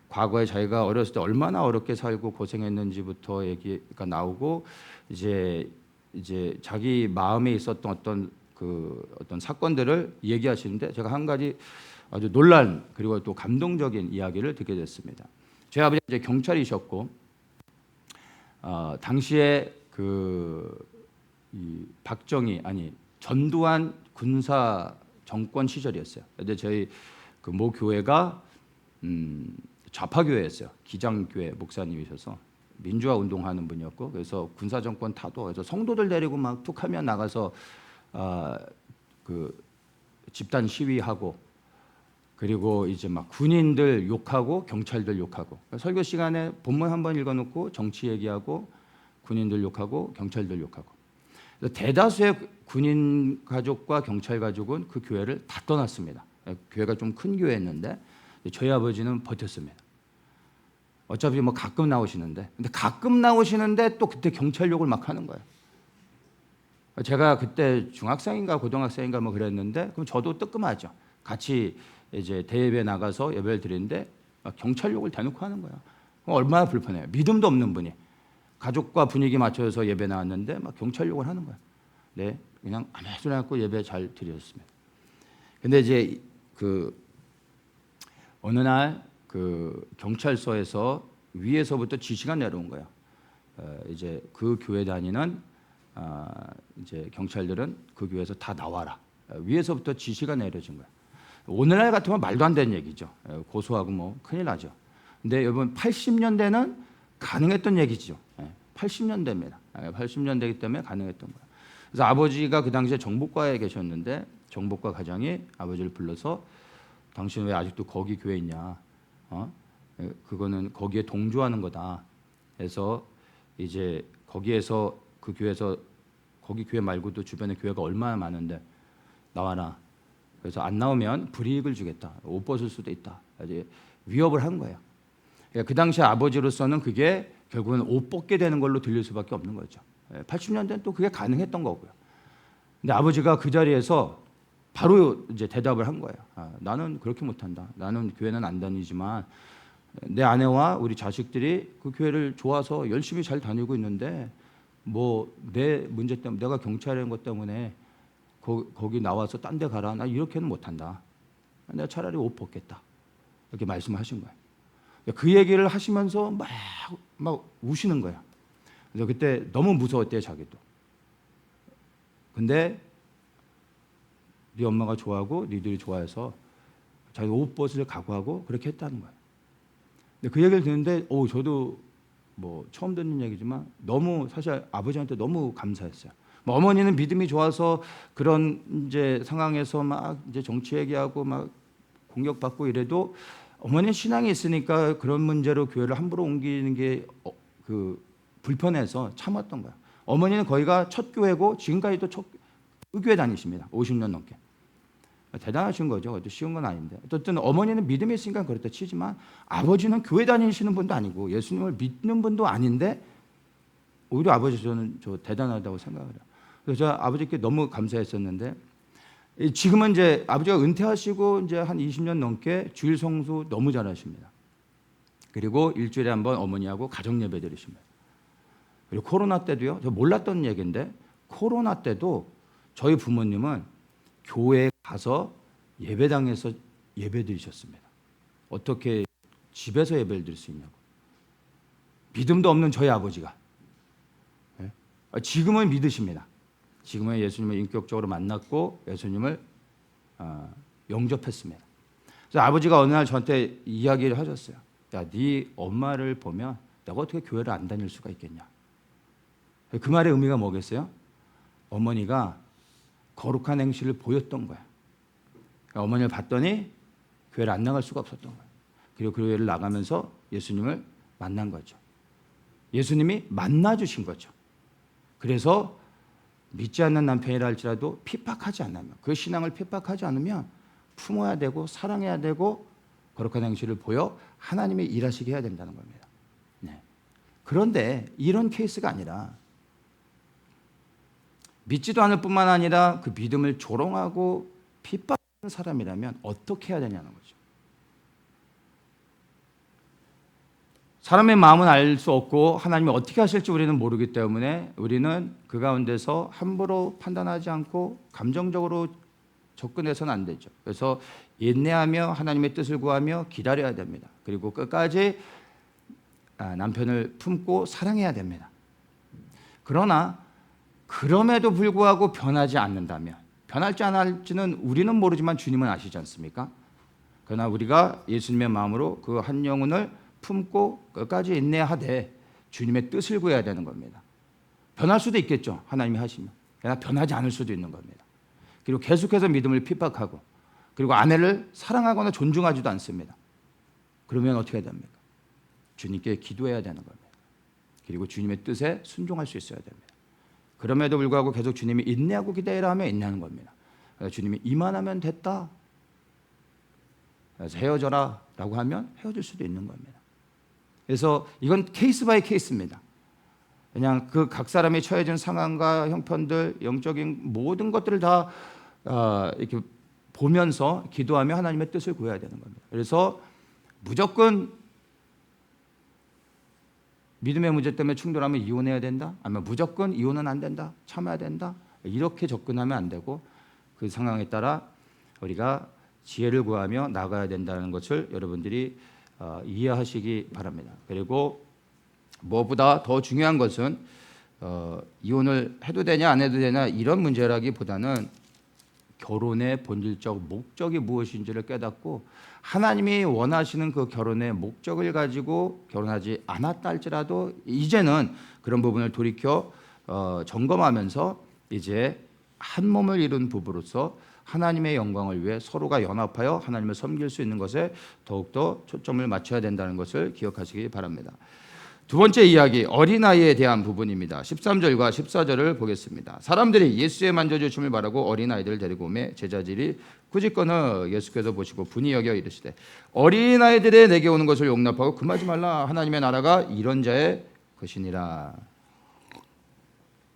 과거에 자기가 어렸을 때 얼마나 어렵게 살고 고생했는지부터 얘기가 나오고 이제 자기 마음에 있었던 어떤 사건들을 얘기하시는데 제가 한 가지 아주 놀란 그리고 또 감동적인 이야기를 듣게 됐습니다. 제 아버지가 이제 경찰이셨고 당시에 이 박정희 전두환 군사 정권 시절이었어요. 근데 저희 그 모 교회가 좌파 교회였어요. 기장교회 목사님이셔서 민주화 운동하는 분이었고 그래서 군사 정권 타도 그래서 성도들 데리고 막 툭하면 나가서 그 집단 시위하고 그리고 이제 막 군인들 욕하고 경찰들 욕하고 설교 시간에 본문 한번 읽어놓고 정치 얘기하고 군인들 욕하고 경찰들 욕하고 대다수의 군인 가족과 경찰 가족은 그 교회를 다 떠났습니다. 교회가 좀 큰 교회였는데 저희 아버지는 버텼습니다. 어차피 뭐 가끔 나오시는데 근데 가끔 나오시는데 또 그때 경찰 욕을 막 하는 거예요. 제가 그때 중학생인가 고등학생인가 뭐 그랬는데 그럼 저도 뜨끔하죠. 같이 이제 대예배 나가서 예배를 드리는데 경찰 욕을 대놓고 하는 거야. 얼마나 불편해요. 믿음도 없는 분이 가족과 분위기 맞춰서 예배 나왔는데 막 경찰 욕을 하는 거야. 네, 그냥 아무 소리 않고 예배 잘 드렸습니다. 근데 이제 그 어느 날 그 경찰서에서 위에서부터 지시가 내려온 거예요. 이제 그 교회 다니는 이제 경찰들은 그 교회에서 다 나와라. 위에서부터 지시가 내려진 거예요. 오늘날 같으면 말도 안 되는 얘기죠. 고소하고 뭐 큰일 나죠. 근데 여러분 80년대는 가능했던 얘기죠. 80년대입니다. 80년대이기 때문에 가능했던 거예요. 그래서 아버지가 그 당시에 정복과에 계셨는데 정복과 과장이 아버지를 불러서 당신 왜 아직도 거기 교회 있냐? 그거는 거기에 동조하는 거다. 그래서 이제 거기에서 그 교회에서 거기 교회 말고도 주변에 교회가 얼마나 많은데 나와라. 그래서 안 나오면 불이익을 주겠다. 옷 벗을 수도 있다. 이제 위협을 한 거예요. 그 당시 아버지로서는 그게 결국은 옷 벗게 되는 걸로 들릴 수밖에 없는 거죠. 80년대는 또 그게 가능했던 거고요. 근데 아버지가 그 자리에서 바로 이제 대답을 한 거예요. 나는 그렇게 못한다. 나는 교회는 안 다니지만 내 아내와 우리 자식들이 그 교회를 좋아서 열심히 잘 다니고 있는데 뭐 내 문제 때문에 내가 경찰인 것 때문에 거기 나와서 딴 데 가라. 나 이렇게는 못한다. 내가 차라리 옷 벗겠다. 이렇게 말씀하신 거예요. 그 얘기를 하시면서 막 우시는 거예요. 그래서 그때 너무 무서웠대요, 자기도. 근데 네 엄마가 좋아하고 니들이 좋아해서 자기 옷 벗을 각오하고 그렇게 했다는 거예요. 근데 그 얘기를 듣는데 저도 뭐 처음 듣는 얘기지만 너무 사실 아버지한테 너무 감사했어요. 뭐 어머니는 믿음이 좋아서 그런 이제 상황에서 막 이제 정치 얘기하고 막 공격받고 이래도 어머니는 신앙이 있으니까 그런 문제로 교회를 함부로 옮기는 게 그 불편해서 참았던 거야. 어머니는 거기가 첫 교회고 지금까지도 그 교회 다니십니다. 50년 넘게. 대단하신 거죠. 그것도 쉬운 건 아닌데. 어쨌든 어머니는 믿음이 있으니까 그렇다 치지만 아버지는 교회 다니시는 분도 아니고 예수님을 믿는 분도 아닌데 오히려 아버지 저는 대단하다고 생각을 해요. 그래서 저 아버지께 너무 감사했었는데 지금은 이제 아버지가 은퇴하시고 이제 한 20년 넘게 주일 성수 너무 잘하십니다. 그리고 일주일에 한 번 어머니하고 가정 예배 드리십니다. 그리고 코로나 때도요. 저 몰랐던 얘기인데 코로나 때도 저희 부모님은 교회에 가서 예배당에서 예배 드리셨습니다. 어떻게 집에서 예배를 드릴 수 있냐고. 믿음도 없는 저희 아버지가. 지금은 믿으십니다. 지금은 예수님을 인격적으로 만났고 예수님을 영접했습니다. 그래서 아버지가 어느 날 저한테 이야기를 하셨어요. 야, 네 엄마를 보면 내가 어떻게 교회를 안 다닐 수가 있겠냐. 그 말의 의미가 뭐겠어요? 어머니가 거룩한 행실을 보였던 거야. 어머니를 봤더니 교회를 안 나갈 수가 없었던 거야. 그리고 그 교회를 나가면서 예수님을 만난 거죠. 예수님이 만나주신 거죠. 그래서 믿지 않는 남편이라 할지라도 핍박하지 않으면 그 신앙을 핍박하지 않으면 품어야 되고 사랑해야 되고 거룩한 행실을 보여 하나님이 일하시게 해야 된다는 겁니다. 네. 그런데 이런 케이스가 아니라 믿지도 않을 뿐만 아니라 그 믿음을 조롱하고 핍박하는 사람이라면 어떻게 해야 되냐는 거죠. 사람의 마음은 알 수 없고 하나님이 어떻게 하실지 우리는 모르기 때문에 우리는 그 가운데서 함부로 판단하지 않고 감정적으로 접근해서는 안 되죠. 그래서 인내하며 하나님의 뜻을 구하며 기다려야 됩니다. 그리고 끝까지 남편을 품고 사랑해야 됩니다. 그러나 그럼에도 불구하고 변하지 않는다면 변할지 안 할지는 우리는 모르지만 주님은 아시지 않습니까? 그러나 우리가 예수님의 마음으로 그 한 영혼을 품고 끝까지 인내하되 주님의 뜻을 구해야 되는 겁니다. 변할 수도 있겠죠. 하나님이 하시면. 그러나 변하지 않을 수도 있는 겁니다. 그리고 계속해서 믿음을 핍박하고 그리고 아내를 사랑하거나 존중하지도 않습니다. 그러면 어떻게 됩니까? 주님께 기도해야 되는 겁니다. 그리고 주님의 뜻에 순종할 수 있어야 됩니다. 그럼에도 불구하고 계속 주님이 인내하고 기다리라 하면 인내하는 겁니다. 주님이 이만하면 됐다. 그래서 헤어져라 라고 하면 헤어질 수도 있는 겁니다. 그래서 이건 케이스 바이 케이스입니다. 그냥 그 각 사람이 처해진 상황과 형편들, 영적인 모든 것들을 다 이렇게 보면서 기도하며 하나님의 뜻을 구해야 되는 겁니다. 그래서 무조건 믿음의 문제 때문에 충돌하면 이혼해야 된다? 아니면 무조건 이혼은 안 된다? 참아야 된다? 이렇게 접근하면 안 되고 그 상황에 따라 우리가 지혜를 구하며 나가야 된다는 것을 여러분들이 이해하시기 바랍니다. 그리고 무엇보다 더 중요한 것은 이혼을 해도 되냐 안 해도 되냐 이런 문제라기보다는 결혼의 본질적 목적이 무엇인지를 깨닫고 하나님이 원하시는 그 결혼의 목적을 가지고 결혼하지 않았다 할지라도 이제는 그런 부분을 돌이켜 점검하면서 이제 한 몸을 이룬 부부로서 하나님의 영광을 위해 서로가 연합하여 하나님을 섬길 수 있는 것에 더욱더 초점을 맞춰야 된다는 것을 기억하시기 바랍니다. 두 번째 이야기, 어린아이에 대한 부분입니다. 13절과 14절을 보겠습니다. 사람들이 예수의 만져주심을 바라고 어린아이들을 데리고 오매 제자들이 꾸짖거나 예수께서 보시고 분이 여겨 이르시되 어린아이들의 내게 오는 것을 용납하고 금하지 말라. 하나님의 나라가 이런 자의 것이니라.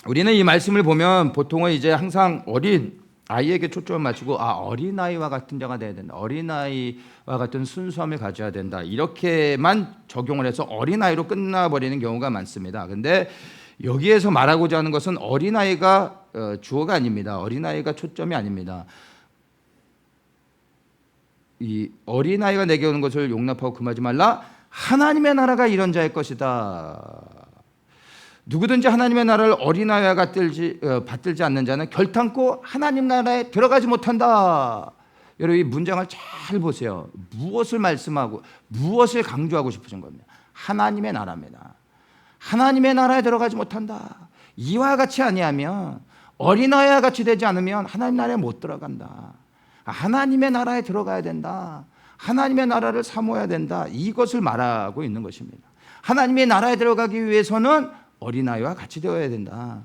우리는 이 말씀을 보면 보통은 이제 항상 어린 아이에게 초점을 맞추고 어린아이와 같은 자가 돼야 된다. 어린아이와 같은 순수함을 가져야 된다. 이렇게만 적용을 해서 어린아이로 끝나버리는 경우가 많습니다. 근데 여기에서 말하고자 하는 것은 어린아이가 주어가 아닙니다. 어린아이가 초점이 아닙니다. 이 어린아이가 내게 오는 것을 용납하고 금하지 말라. 하나님의 나라가 이런 자의 것이다. 누구든지 하나님의 나라를 어린아이와 받들지 않는 자는 결탄코 하나님 나라에 들어가지 못한다. 여러분 이 문장을 잘 보세요. 무엇을 말씀하고 무엇을 강조하고 싶으신 겁니다. 하나님의 나라입니다. 하나님의 나라에 들어가지 못한다. 이와 같이 아니하면 어린아이와 같이 되지 않으면 하나님 나라에 못 들어간다. 하나님의 나라에 들어가야 된다. 하나님의 나라를 사모해야 된다. 이것을 말하고 있는 것입니다. 하나님의 나라에 들어가기 위해서는 어린아이와 같이 되어야 된다.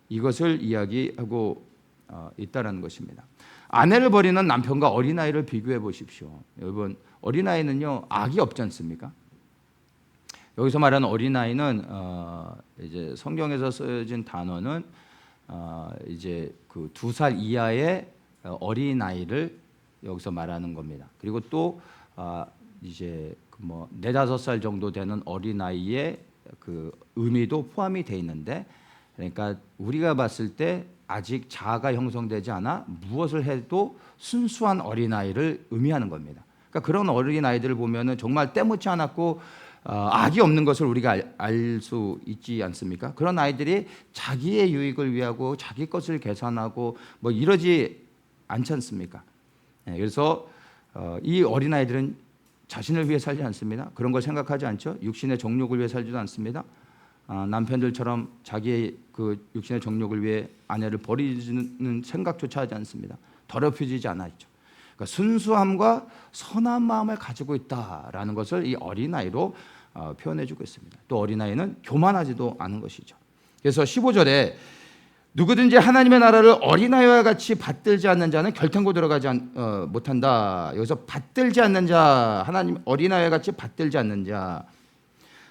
이것을 이야기하고 있다는 것입니다. 아내를 버리는 남편과 어린아이를 비교해 보십시오. 여러분 어린아이는요 악이 없지 않습니까? 여기서 말하는 어린아이는 이제 성경에서 쓰여진 단어는 이제 그 2살 이하의 어린아이를 여기서 말하는 겁니다. 그리고 또 이제 뭐 4, 5살 정도 되는 어린아이의 그 의미도 포함이 돼 있는데, 그러니까 우리가 봤을 때 아직 자아가 형성되지 않아 무엇을 해도 순수한 어린아이를 의미하는 겁니다. 그러니까 그런 어린아이들을 보면은 정말 때묻지 않았고 악이 없는 것을 우리가 알 수 있지 않습니까? 그런 아이들이 자기의 유익을 위하고 자기 것을 계산하고 뭐 이러지 않지 않습니까? 그래서 이 어린아이들은 자신을 위해 살지 않습니다. 그런 걸 생각하지 않죠. 육신의 정욕을 위해 살지도 않습니다. 남편들처럼 자기의 그 육신의 정욕을 위해 아내를 버리는 생각조차 하지 않습니다. 더럽혀지지 않았죠. 그러니까 순수함과 선한 마음을 가지고 있다라는 것을 이 어린아이로 표현해주고 있습니다. 또 어린아이는 교만하지도 않은 것이죠. 그래서 15절에 누구든지 하나님의 나라를 어린아이와 같이 받들지 않는 자는 결탄코 들어가지 못한다. 여기서 받들지 않는 자, 하나님 어린아이와 같이 받들지 않는 자.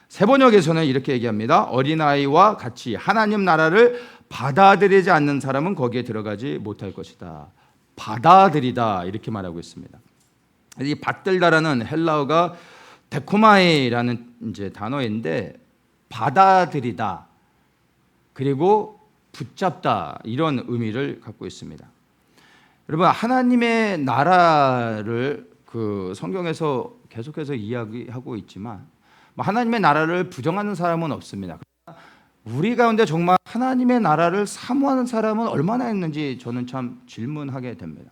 세번역에서는 이렇게 얘기합니다. 어린아이와 같이 하나님 나라를 받아들이지 않는 사람은 거기에 들어가지 못할 것이다. 받아들이다 이렇게 말하고 있습니다. 이 받들다라는 헬라어가 데코마이라는 이제 단어인데 받아들이다 그리고 붙잡다 이런 의미를 갖고 있습니다. 여러분 하나님의 나라를 그 성경에서 계속해서 이야기하고 있지만 하나님의 나라를 부정하는 사람은 없습니다. 우리 가운데 정말 하나님의 나라를 사모하는 사람은 얼마나 있는지 저는 참 질문하게 됩니다.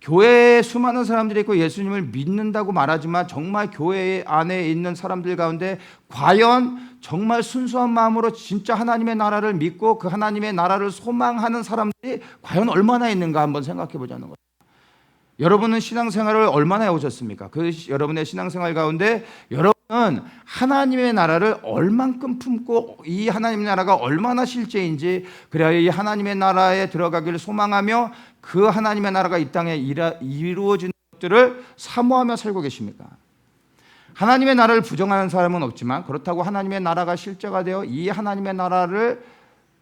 교회에 수많은 사람들이 있고 예수님을 믿는다고 말하지만 정말 교회 안에 있는 사람들 가운데 과연 정말 순수한 마음으로 진짜 하나님의 나라를 믿고 그 하나님의 나라를 소망하는 사람들이 과연 얼마나 있는가 한번 생각해 보자는 거예요. 여러분은 신앙생활을 얼마나 해오셨습니까? 그 여러분의 신앙생활 가운데 여러분은 하나님의 나라를 얼만큼 품고 이 하나님의 나라가 얼마나 실제인지, 그래야 이 하나님의 나라에 들어가기를 소망하며 그 하나님의 나라가 이 땅에 이루어지는 것들을 사모하며 살고 계십니까? 하나님의 나라를 부정하는 사람은 없지만 그렇다고 하나님의 나라가 실제가 되어 이 하나님의 나라를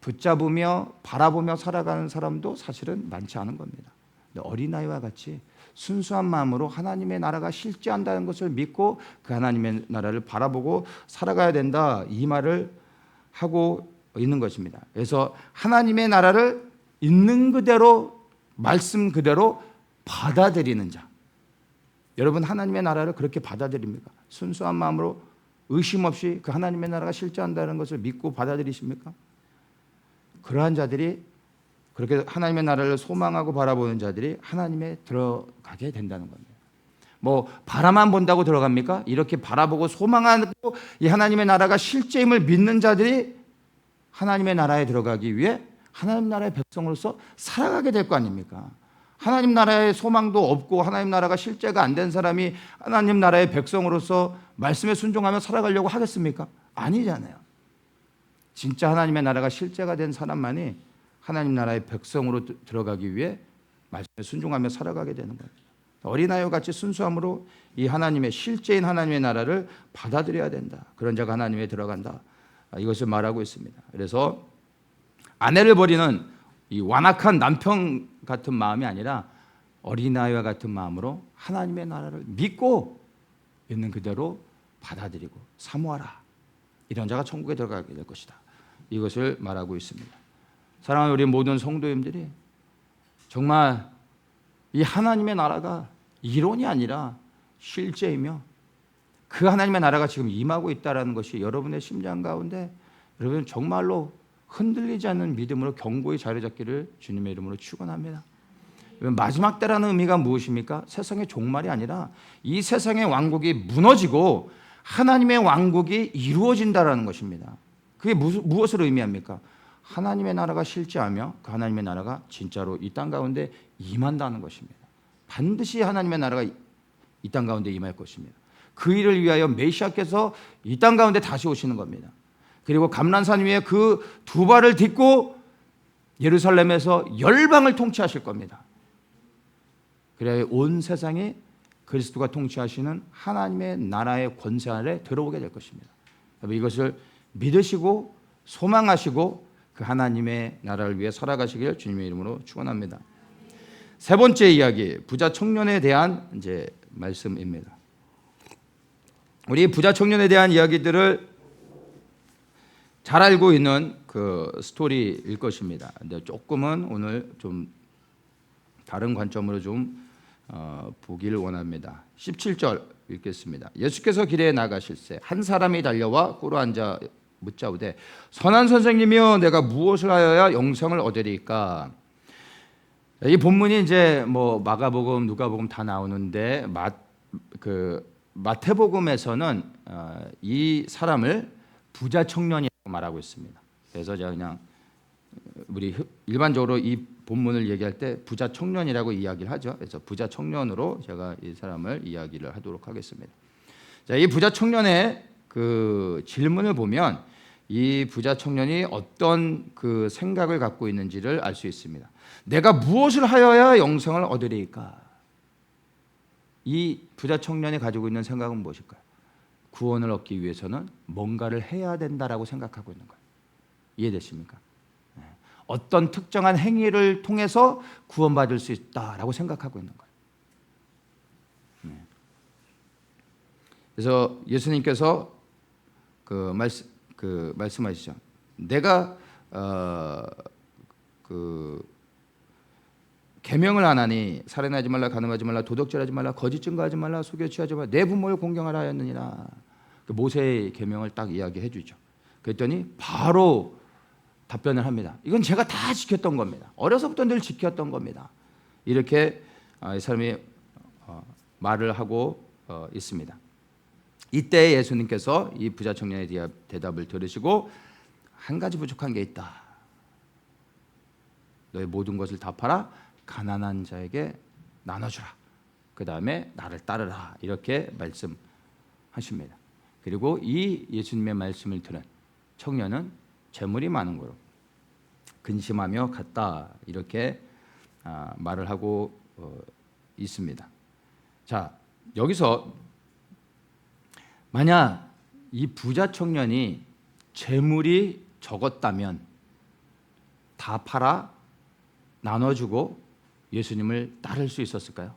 붙잡으며 바라보며 살아가는 사람도 사실은 많지 않은 겁니다. 어린아이와 같이 순수한 마음으로 하나님의 나라가 실제한다는 것을 믿고 그 하나님의 나라를 바라보고 살아가야 된다, 이 말을 하고 있는 것입니다. 그래서 하나님의 나라를 있는 그대로 말씀 그대로 받아들이는 자, 여러분 하나님의 나라를 그렇게 받아들입니까? 순수한 마음으로 의심 없이 그 하나님의 나라가 실제한다는 것을 믿고 받아들이십니까? 그러한 자들이, 그렇게 하나님의 나라를 소망하고 바라보는 자들이 하나님에 들어가게 된다는 겁니다. 뭐 바라만 본다고 들어갑니까? 이렇게 바라보고 소망하고 이 하나님의 나라가 실제임을 믿는 자들이 하나님의 나라에 들어가기 위해 하나님 나라의 백성으로서 살아가게 될 거 아닙니까? 하나님 나라의 소망도 없고 하나님 나라가 실제가 안 된 사람이 하나님 나라의 백성으로서 말씀에 순종하며 살아가려고 하겠습니까? 아니잖아요. 진짜 하나님의 나라가 실제가 된 사람만이 하나님 나라의 백성으로 들어가기 위해 말씀에 순종하며 살아가게 되는 거예요. 어린아이와 같이 순수함으로 이 하나님의 실제인 하나님의 나라를 받아들여야 된다. 그런 자가 하나님에 들어간다. 이것을 말하고 있습니다. 그래서 아내를 버리는 이 완악한 남편 같은 마음이 아니라 어린아이와 같은 마음으로 하나님의 나라를 믿고 있는 그대로 받아들이고 사모하라. 이런 자가 천국에 들어가게 될 것이다. 이것을 말하고 있습니다. 사랑하는 우리 모든 성도님들이 정말 이 하나님의 나라가 이론이 아니라 실제이며 그 하나님의 나라가 지금 임하고 있다는 것이 여러분의 심장 가운데 여러분 정말로 흔들리지 않는 믿음으로 견고히 자리 잡기를 주님의 이름으로 축원합니다. 마지막 때라는 의미가 무엇입니까? 세상의 종말이 아니라 이 세상의 왕국이 무너지고 하나님의 왕국이 이루어진다라는 것입니다. 그게 무엇을 의미합니까? 하나님의 나라가 실제하며 그 하나님의 나라가 진짜로 이 땅 가운데 임한다는 것입니다. 반드시 하나님의 나라가 이 땅 가운데 임할 것입니다. 그 일을 위하여 메시아께서 이 땅 가운데 다시 오시는 겁니다. 그리고 감람산 위에 그 두 발을 딛고 예루살렘에서 열방을 통치하실 겁니다. 그래야 온 세상이 그리스도가 통치하시는 하나님의 나라의 권세 아래 들어오게 될 것입니다. 이것을 믿으시고 소망하시고 그 하나님의 나라를 위해 살아가시길 주님의 이름으로 축원합니다. 세 번째 이야기, 부자 청년에 대한 이제 말씀입니다. 우리 부자 청년에 대한 이야기들을 잘 알고 있는 그 스토리일 것입니다. 근데 조금은 오늘 좀 다른 관점으로 좀 보기를 원합니다. 17절 읽겠습니다. 예수께서 길에 나가실새 한 사람이 달려와 꿇어 앉아 묻자오되 선한 선생님이여 내가 무엇을 하여야 영생을 얻으리까? 이 본문이 이제 뭐 마가복음, 누가복음 다 나오는데 마태복음에서는 이 사람을 부자 청년이라고 말하고 있습니다. 그래서 제가 그냥 우리 일반적으로 이 본문을 얘기할 때 부자 청년이라고 이야기를 하죠. 그래서 부자 청년으로 제가 이 사람을 이야기를 하도록 하겠습니다. 자, 이 부자 청년의 그 질문을 보면 이 부자 청년이 어떤 그 생각을 갖고 있는지를 알 수 있습니다. 내가 무엇을 하여야 영생을 얻으리까? 이 부자 청년이 가지고 있는 생각은 무엇일까요? 구원을 얻기 위해서는 뭔가를 해야 된다라고 생각하고 있는 거예요. 이해되십니까? 어떤 특정한 행위를 통해서 구원받을 수 있다라고 생각하고 있는 거예요. 그래서 예수님께서 말씀하시죠. 내가 계명을 안 하니 살인하지 말라, 간음하지 말라, 도둑질하지 말라, 거짓 증거하지 말라, 속여 취하지 말라, 내 부모를 공경하라 하였느니라. 모세의 계명을 딱 이야기해 주죠. 그랬더니 바로 답변을 합니다. 이건 제가 다 지켰던 겁니다. 어려서부터 늘 지켰던 겁니다. 이렇게 이 사람이 말을 하고 있습니다. 이때 예수님께서 이 부자 청년의 대답을 들으시고 한 가지 부족한 게 있다. 너의 모든 것을 다 팔아 가난한 자에게 나눠주라. 그 다음에 나를 따르라. 이렇게 말씀하십니다. 그리고 이 예수님의 말씀을 들은 청년은 재물이 많은 거로 근심하며 갔다. 이렇게 말을 하고 있습니다. 자, 여기서 만약 이 부자 청년이 재물이 적었다면 다 팔아 나눠주고 예수님을 따를 수 있었을까요?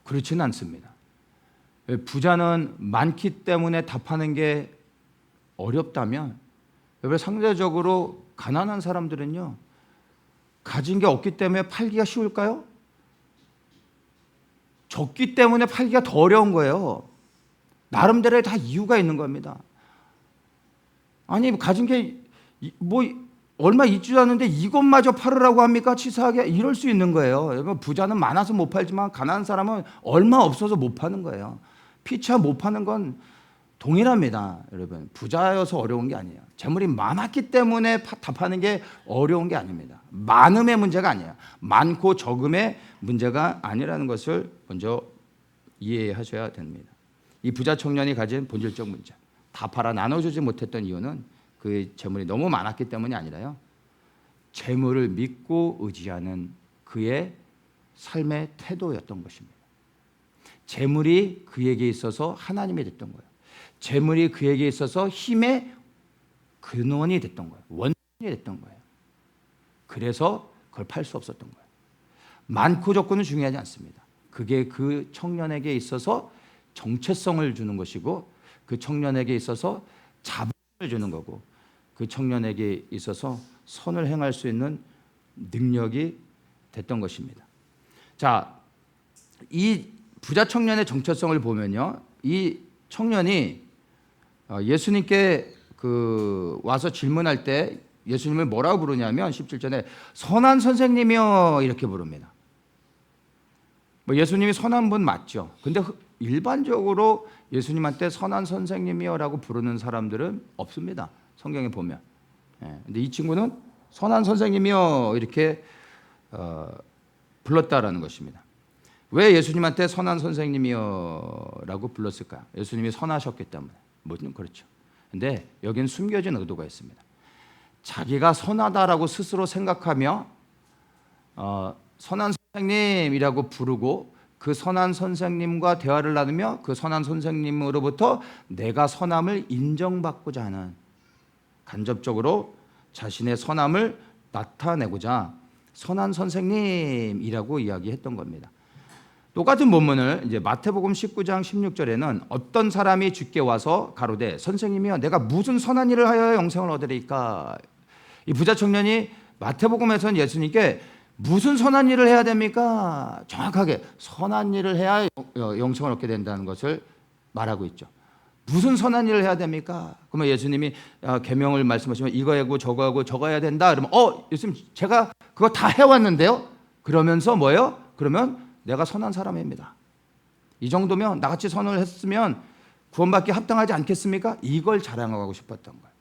그렇지는 않습니다. 부자는 많기 때문에 다 파는 게 어렵다면, 여러분 상대적으로 가난한 사람들은요, 가진 게 없기 때문에 팔기가 쉬울까요? 적기 때문에 팔기가 더 어려운 거예요. 나름대로의 다 이유가 있는 겁니다. 아니 가진 게 뭐 얼마 있지도 않은데 이것마저 팔으라고 합니까? 치사하게. 이럴 수 있는 거예요. 여러분 부자는 많아서 못 팔지만 가난한 사람은 얼마 없어서 못 파는 거예요. 피차 못 파는 건 동일합니다. 여러분 부자여서 어려운 게 아니에요. 재물이 많았기 때문에 다 파는 게 어려운 게 아닙니다. 많음의 문제가 아니에요. 많고 적음의 문제가 아니라는 것을 먼저 이해하셔야 됩니다. 이 부자 청년이 가진 본질적 문제, 다 팔아 나눠주지 못했던 이유는 그 재물이 너무 많았기 때문이 아니라요, 재물을 믿고 의지하는 그의 삶의 태도였던 것입니다. 재물이 그에게 있어서 하나님이 됐던 거예요. 재물이 그에게 있어서 힘의 근원이 됐던 거예요. 원인이 됐던 거예요. 그래서 그걸 팔 수 없었던 거예요. 많고 적고는 중요하지 않습니다. 그게 그 청년에게 있어서 정체성을 주는 것이고, 그 청년에게 있어서 자본을 주는 거고, 그 청년에게 있어서 선을 행할 수 있는 능력이 됐던 것입니다. 자, 이 부자 청년의 정체성을 보면요, 이 청년이 예수님께 와서 질문할 때 예수님을 뭐라고 부르냐면 17절에 선한 선생님이여 이렇게 부릅니다. 뭐 예수님이 선한 분 맞죠. 근데 일반적으로 예수님한테 선한 선생님이여라고 부르는 사람들은 없습니다. 성경에 보면. 근데 이 친구는 선한 선생님이여 이렇게 불렀다라는 것입니다. 왜 예수님한테 선한 선생님이여라고 불렀을까요? 예수님이 선하셨기 때문에. 뭐든 그렇죠. 근데 여기는 숨겨진 의도가 있습니다. 자기가 선하다라고 스스로 생각하며 선한 선생님이라고 부르고 그 선한 선생님과 대화를 나누며 그 선한 선생님으로부터 내가 선함을 인정받고자 하는, 간접적으로 자신의 선함을 나타내고자 선한 선생님이라고 이야기했던 겁니다. 똑같은 본문을 이제 마태복음 19장 16절에는 어떤 사람이 주께 와서 가로되 선생님이여 내가 무슨 선한 일을 하여 영생을 얻으리까. 이 부자 청년이 마태복음에서는 예수님께 무슨 선한 일을 해야 됩니까? 정확하게 선한 일을 해야 영생을 얻게 된다는 것을 말하고 있죠. 무슨 선한 일을 해야 됩니까? 그러면 예수님이 계명을 말씀하시면 이거 하고 저거 하고 저거 해야 된다. 그러면 예수님 제가 그거 다 해왔는데요. 그러면서 뭐예요? 그러면 내가 선한 사람입니다. 이 정도면 나같이 선을 했으면 구원받기 합당하지 않겠습니까? 이걸 자랑하고 싶었던 거예요.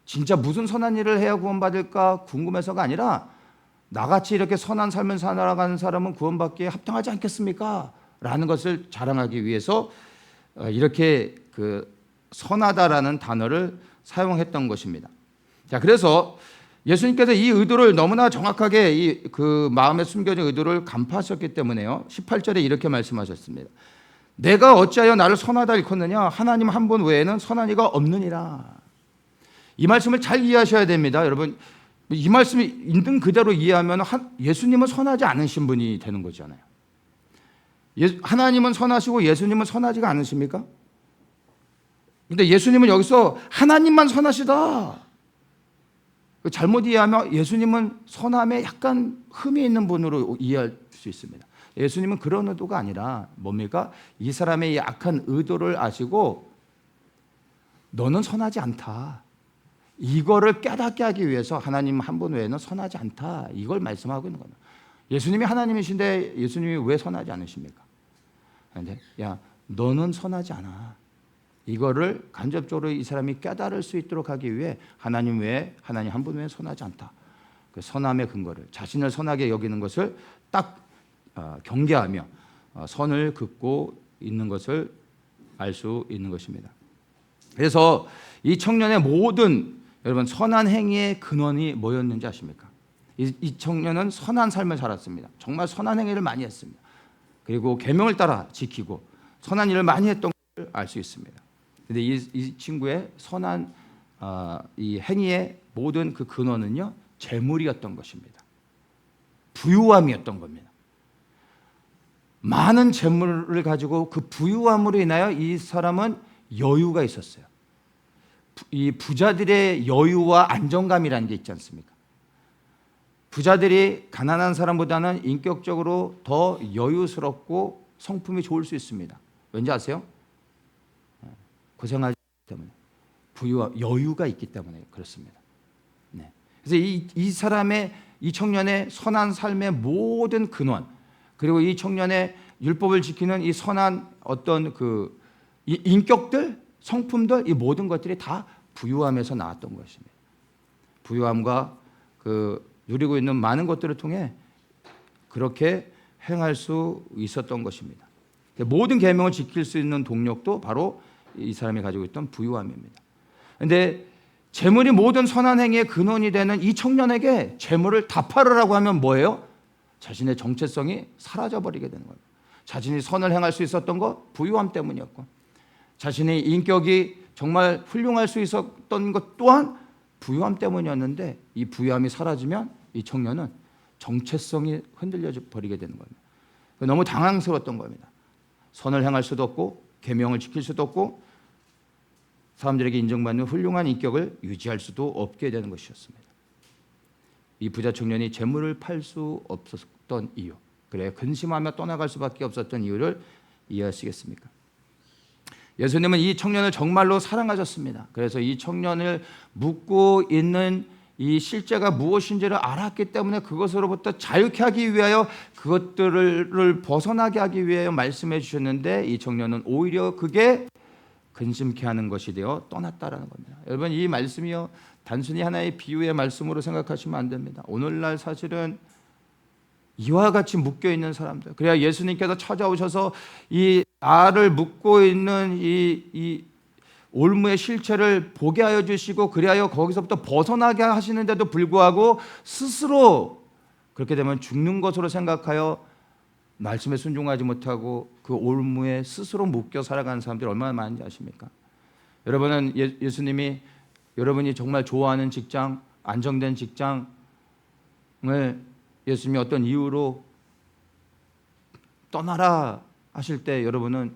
진짜 무슨 선한 일을 해야 구원받을까 궁금해서가 아니라 나같이 이렇게 선한 삶을 살아가는 사람은 구원받기에 합당하지 않겠습니까? 라는 것을 자랑하기 위해서 이렇게 선하다라는 단어를 사용했던 것입니다. 자, 그래서 예수님께서 이 의도를 너무나 정확하게 그 마음에 숨겨진 의도를 간파하셨기 때문에요. 18절에 이렇게 말씀하셨습니다. 내가 어찌하여 나를 선하다 일컫느냐? 하나님 한 분 외에는 선한 이가 없느니라. 이 말씀을 잘 이해하셔야 됩니다. 여러분, 이 말씀이 있는 그대로 이해하면 예수님은 선하지 않으신 분이 되는 거잖아요. 하나님은 선하시고 예수님은 선하지가 않으십니까? 근데 예수님은 여기서 하나님만 선하시다. 잘못 이해하면 예수님은 선함에 약간 흠이 있는 분으로 이해할 수 있습니다. 예수님은 그런 의도가 아니라 뭡니까? 이 사람의 이 악한 의도를 아시고 너는 선하지 않다. 이거를 깨닫게 하기 위해서 하나님 한 분 외에는 선하지 않다. 이걸 말씀하고 있는 겁니다. 예수님이 하나님이신데 예수님이 왜 선하지 않으십니까? 그런데 야, 너는 선하지 않아. 이거를 간접적으로 이 사람이 깨달을 수 있도록 하기 위해 하나님 외에 하나님 한 분 외에 선하지 않다. 그 선함의 근거를 자신을 선하게 여기는 것을 딱 경계하며 선을 긋고 있는 것을 알 수 있는 것입니다. 그래서 이 청년의 모든 여러분 선한 행위의 근원이 뭐였는지 아십니까? 이 청년은 선한 삶을 살았습니다. 정말 선한 행위를 많이 했습니다. 그리고 계명을 따라 지키고 선한 일을 많이 했던 것을 알 수 있습니다. 그런데 이 친구의 선한 이 행위의 모든 그 근원은요, 재물이었던 것입니다. 부유함이었던 겁니다. 많은 재물을 가지고 그 부유함으로 인하여 이 사람은 여유가 있었어요. 이 부자들의 여유와 안정감이라는 게 있지 않습니까? 부자들이 가난한 사람보다는 인격적으로 더 여유스럽고 성품이 좋을 수 있습니다. 왠지 아세요? 고생하기 때문에, 부유와 여유가 있기 때문에 그렇습니다. 네. 그래서 이 사람의, 이 청년의 선한 삶의 모든 근원, 그리고 이 청년의 율법을 지키는 이 선한 어떤 이 인격들, 성품들, 이 모든 것들이 다 부유함에서 나왔던 것입니다. 부유함과 누리고 있는 많은 것들을 통해 그렇게 행할 수 있었던 것입니다. 모든 계명을 지킬 수 있는 동력도 바로 이 사람이 가지고 있던 부유함입니다. 그런데 재물이 모든 선한 행위의 근원이 되는 이 청년에게 재물을 다 팔으라고 하면 뭐예요? 자신의 정체성이 사라져버리게 되는 거예요. 자신이 선을 행할 수 있었던 것, 부유함 때문이었고, 자신의 인격이 정말 훌륭할 수 있었던 것 또한 부유함 때문이었는데, 이 부유함이 사라지면 이 청년은 정체성이 흔들려 버리게 되는 겁니다. 너무 당황스러웠던 겁니다. 선을 행할 수도 없고 계명을 지킬 수도 없고 사람들에게 인정받는 훌륭한 인격을 유지할 수도 없게 되는 것이었습니다. 이 부자 청년이 재물을 팔 수 없었던 이유, 그래 근심하며 떠나갈 수밖에 없었던 이유를 이해하시겠습니까? 예수님은 이 청년을 정말로 사랑하셨습니다. 그래서 이 청년을 묶고 있는 이 실제가 무엇인지를 알았기 때문에 그것으로부터 자유케 하기 위하여, 그것들을 벗어나게 하기 위하여 말씀해 주셨는데, 이 청년은 오히려 그게 근심케 하는 것이 되어 떠났다라는 겁니다. 여러분, 이 말씀이요, 단순히 하나의 비유의 말씀으로 생각하시면 안 됩니다. 오늘날 사실은 이와 같이 묶여 있는 사람들, 그래야 예수님께서 찾아오셔서 이 나를 묶고 있는 이 올무의 실체를 보게 하여 주시고, 그리하여 거기서부터 벗어나게 하시는데도 불구하고 스스로 그렇게 되면 죽는 것으로 생각하여 말씀에 순종하지 못하고 그 올무에 스스로 묶여 살아가는 사람들이 얼마나 많은지 아십니까? 여러분은 예수님이 여러분이 정말 좋아하는 직장, 안정된 직장을 예수님이 어떤 이유로 떠나라 하실 때, 여러분은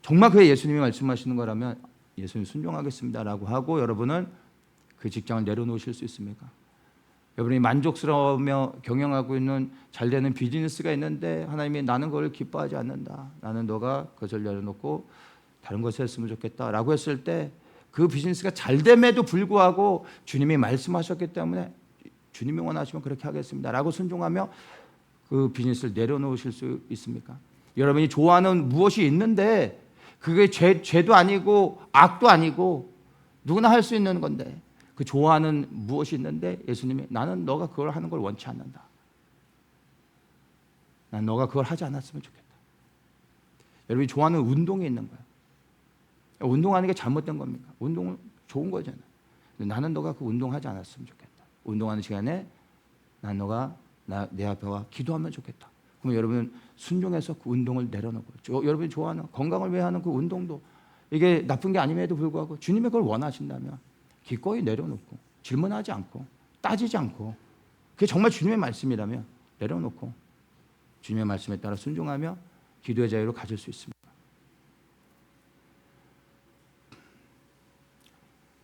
정말 그게 예수님이 말씀하시는 거라면 예수님 순종하겠습니다라고 하고 여러분은 그 직장을 내려놓으실 수 있습니까? 여러분이 만족스러워하며 경영하고 있는 잘되는 비즈니스가 있는데 하나님이 나는 그걸 기뻐하지 않는다, 나는 너가 그것을 내려놓고 다른 것을 했으면 좋겠다라고 했을 때, 그 비즈니스가 잘됨에도 불구하고 주님이 말씀하셨기 때문에 주님이 원하시면 그렇게 하겠습니다라고 순종하며 그 비즈니스를 내려놓으실 수 있습니까? 여러분이 좋아하는 무엇이 있는데 그게 죄도 아니고 악도 아니고 누구나 할 수 있는 건데, 그 좋아하는 무엇이 있는데 예수님이 나는 너가 그걸 하는 걸 원치 않는다, 난 너가 그걸 하지 않았으면 좋겠다. 여러분이 좋아하는 운동이 있는 거예요. 운동하는 게 잘못된 겁니까? 운동은 좋은 거잖아요. 나는 너가 그 운동하지 않았으면 좋겠다. 운동하는 시간에 난 너가 내 앞에 와 기도하면 좋겠다. 그러면 여러분은 순종해서 그 운동을 내려놓고, 여러분이 좋아하는 건강을 위해 하는 그 운동도 이게 나쁜 게 아님에도 불구하고 주님이 그걸 원하신다면 기꺼이 내려놓고, 질문하지 않고 따지지 않고, 그게 정말 주님의 말씀이라면 내려놓고 주님의 말씀에 따라 순종하며 기도의 자유를 가질 수 있습니다.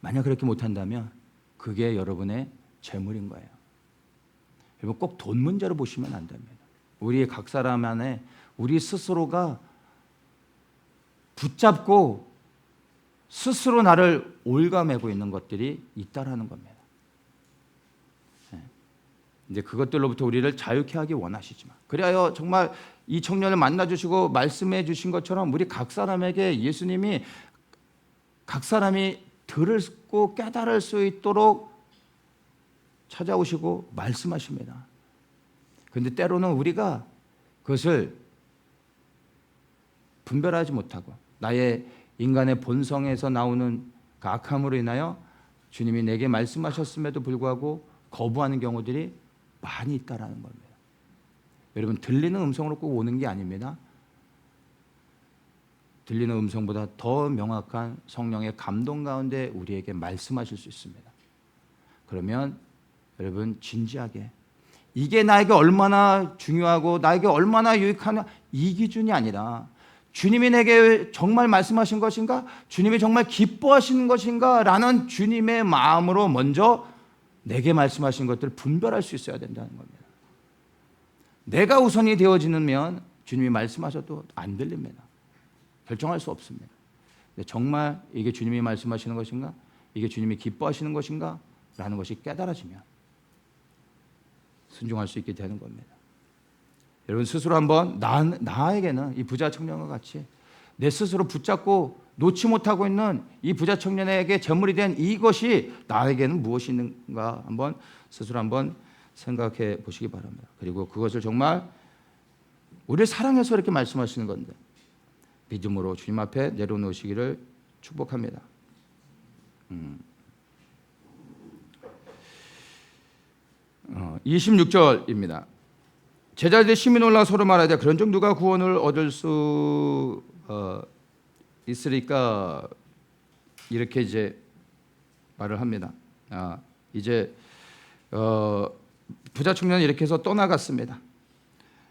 만약 그렇게 못한다면 그게 여러분의 재물인 거예요. 여러분, 꼭 돈 문제로 보시면 안 됩니다. 우리 각 사람 안에 우리 스스로가 붙잡고 스스로 나를 올가매고 있는 것들이 있다라는 겁니다. 이제 그것들로부터 우리를 자유케 하기 원하시지만, 그리하여 정말 이 청년을 만나 주시고 말씀해 주신 것처럼 우리 각 사람에게 예수님이 각 사람이 들을고 깨달을 수 있도록 찾아오시고 말씀하십니다. 그런데 때로는 우리가 그것을 분별하지 못하고 나의 인간의 본성에서 나오는 그 악함으로 인하여 주님이 내게 말씀하셨음에도 불구하고 거부하는 경우들이 많이 있다라는 겁니다. 여러분, 들리는 음성으로 꼭 오는 게 아닙니다. 들리는 음성보다 더 명확한 성령의 감동 가운데 우리에게 말씀하실 수 있습니다. 그러면 여러분, 진지하게 이게 나에게 얼마나 중요하고 나에게 얼마나 유익하냐, 이 기준이 아니라 주님이 내게 정말 말씀하신 것인가, 주님이 정말 기뻐하시는 것인가 라는 주님의 마음으로 먼저 내게 말씀하신 것들을 분별할 수 있어야 된다는 겁니다. 내가 우선이 되어지면 주님이 말씀하셔도 안 들립니다. 결정할 수 없습니다. 근데 정말 이게 주님이 말씀하시는 것인가, 이게 주님이 기뻐하시는 것인가 라는 것이 깨달아지면 순종할 수 있게 되는 겁니다. 여러분, 스스로 한번 나에게는 이 부자 청년과 같이 내 스스로 붙잡고 놓지 못하고 있는 이 부자 청년에게 제물이 된 이것이 나에게는 무엇이 있는가 한번 스스로 한번 생각해 보시기 바랍니다. 그리고 그것을 정말 우리를 사랑해서 이렇게 말씀하시는 건데 믿음으로 주님 앞에 내려놓으시기를 축복합니다. 26절입니다. 제자들이 심히 놀라 서로 말하되 그런즉 누가 구원을 얻을 수 있으리까, 이렇게 이제 말을 합니다. 이제 부자 청년이 이렇게 해서 떠나갔습니다.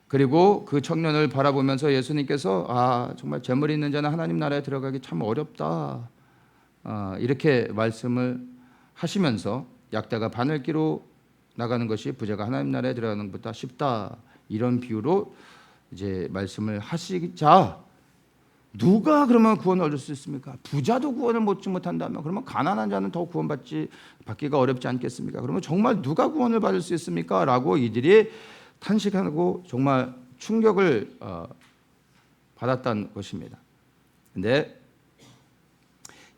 그리고 그 청년을 바라보면서 예수님께서 정말 재물이 있는 자는 하나님 나라에 들어가기 참 어렵다, 이렇게 말씀을 하시면서 약다가 바늘기로 나가는 것이 부자가 하나님 나라에 들어가는 것보다 쉽다, 이런 비유로 이제 말씀을 하시자 누가 그러면 구원을 얻을 수 있습니까? 부자도 구원을 얻지 못한다면 그러면 가난한 자는 더 받기가 어렵지 않겠습니까? 그러면 정말 누가 구원을 받을 수 있습니까? 라고 이들이 탄식하고 정말 충격을 받았다는 것입니다. 근데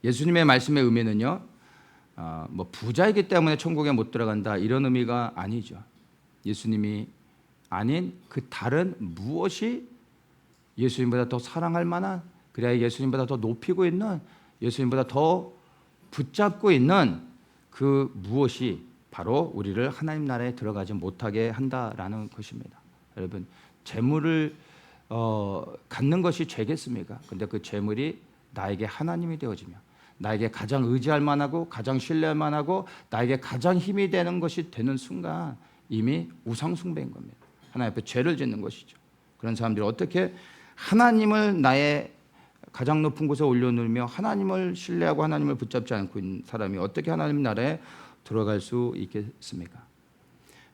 예수님의 말씀의 의미는요, 뭐 부자이기 때문에 천국에 못 들어간다, 이런 의미가 아니죠. 예수님이 아닌 그 다른 무엇이 예수님보다 더 사랑할 만한, 그래야 예수님보다 더 높이고 있는, 예수님보다 더 붙잡고 있는 그 무엇이 바로 우리를 하나님 나라에 들어가지 못하게 한다라는 것입니다. 여러분, 재물을 갖는 것이 죄겠습니까? 근데 그 재물이 나에게 하나님이 되어지며 나에게 가장 의지할 만하고 가장 신뢰할 만하고 나에게 가장 힘이 되는 것이 되는 순간 이미 우상 숭배인 겁니다. 하나님 앞에 죄를 짓는 것이죠. 그런 사람들이 어떻게 하나님을 나의 가장 높은 곳에 올려놓으며 하나님을 신뢰하고 하나님을 붙잡지 않고 있는 사람이 어떻게 하나님 나라에 들어갈 수 있겠습니까?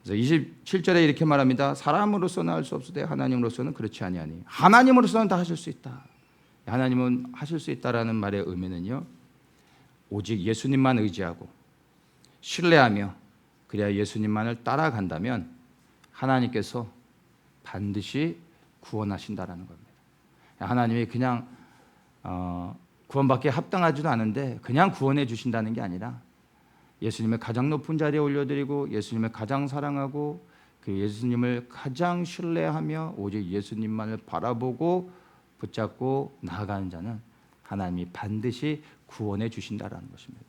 그래서 27절에 이렇게 말합니다. 사람으로서는 할 수 없으되 하나님으로서는 그렇지 아니하니. 하나님으로서는 다 하실 수 있다. 하나님은 하실 수 있다라는 말의 의미는요, 오직 예수님만 의지하고 신뢰하며 그래야 예수님만을 따라간다면 하나님께서 반드시 구원하신다라는 겁니다. 하나님이 그냥 구원받기에 합당하지도 않은데 그냥 구원해 주신다는 게 아니라 예수님을 가장 높은 자리에 올려드리고 예수님을 가장 사랑하고 그 예수님을 가장 신뢰하며 오직 예수님만을 바라보고 붙잡고 나아가는 자는 하나님이 반드시 구원해 주신다라는 것입니다.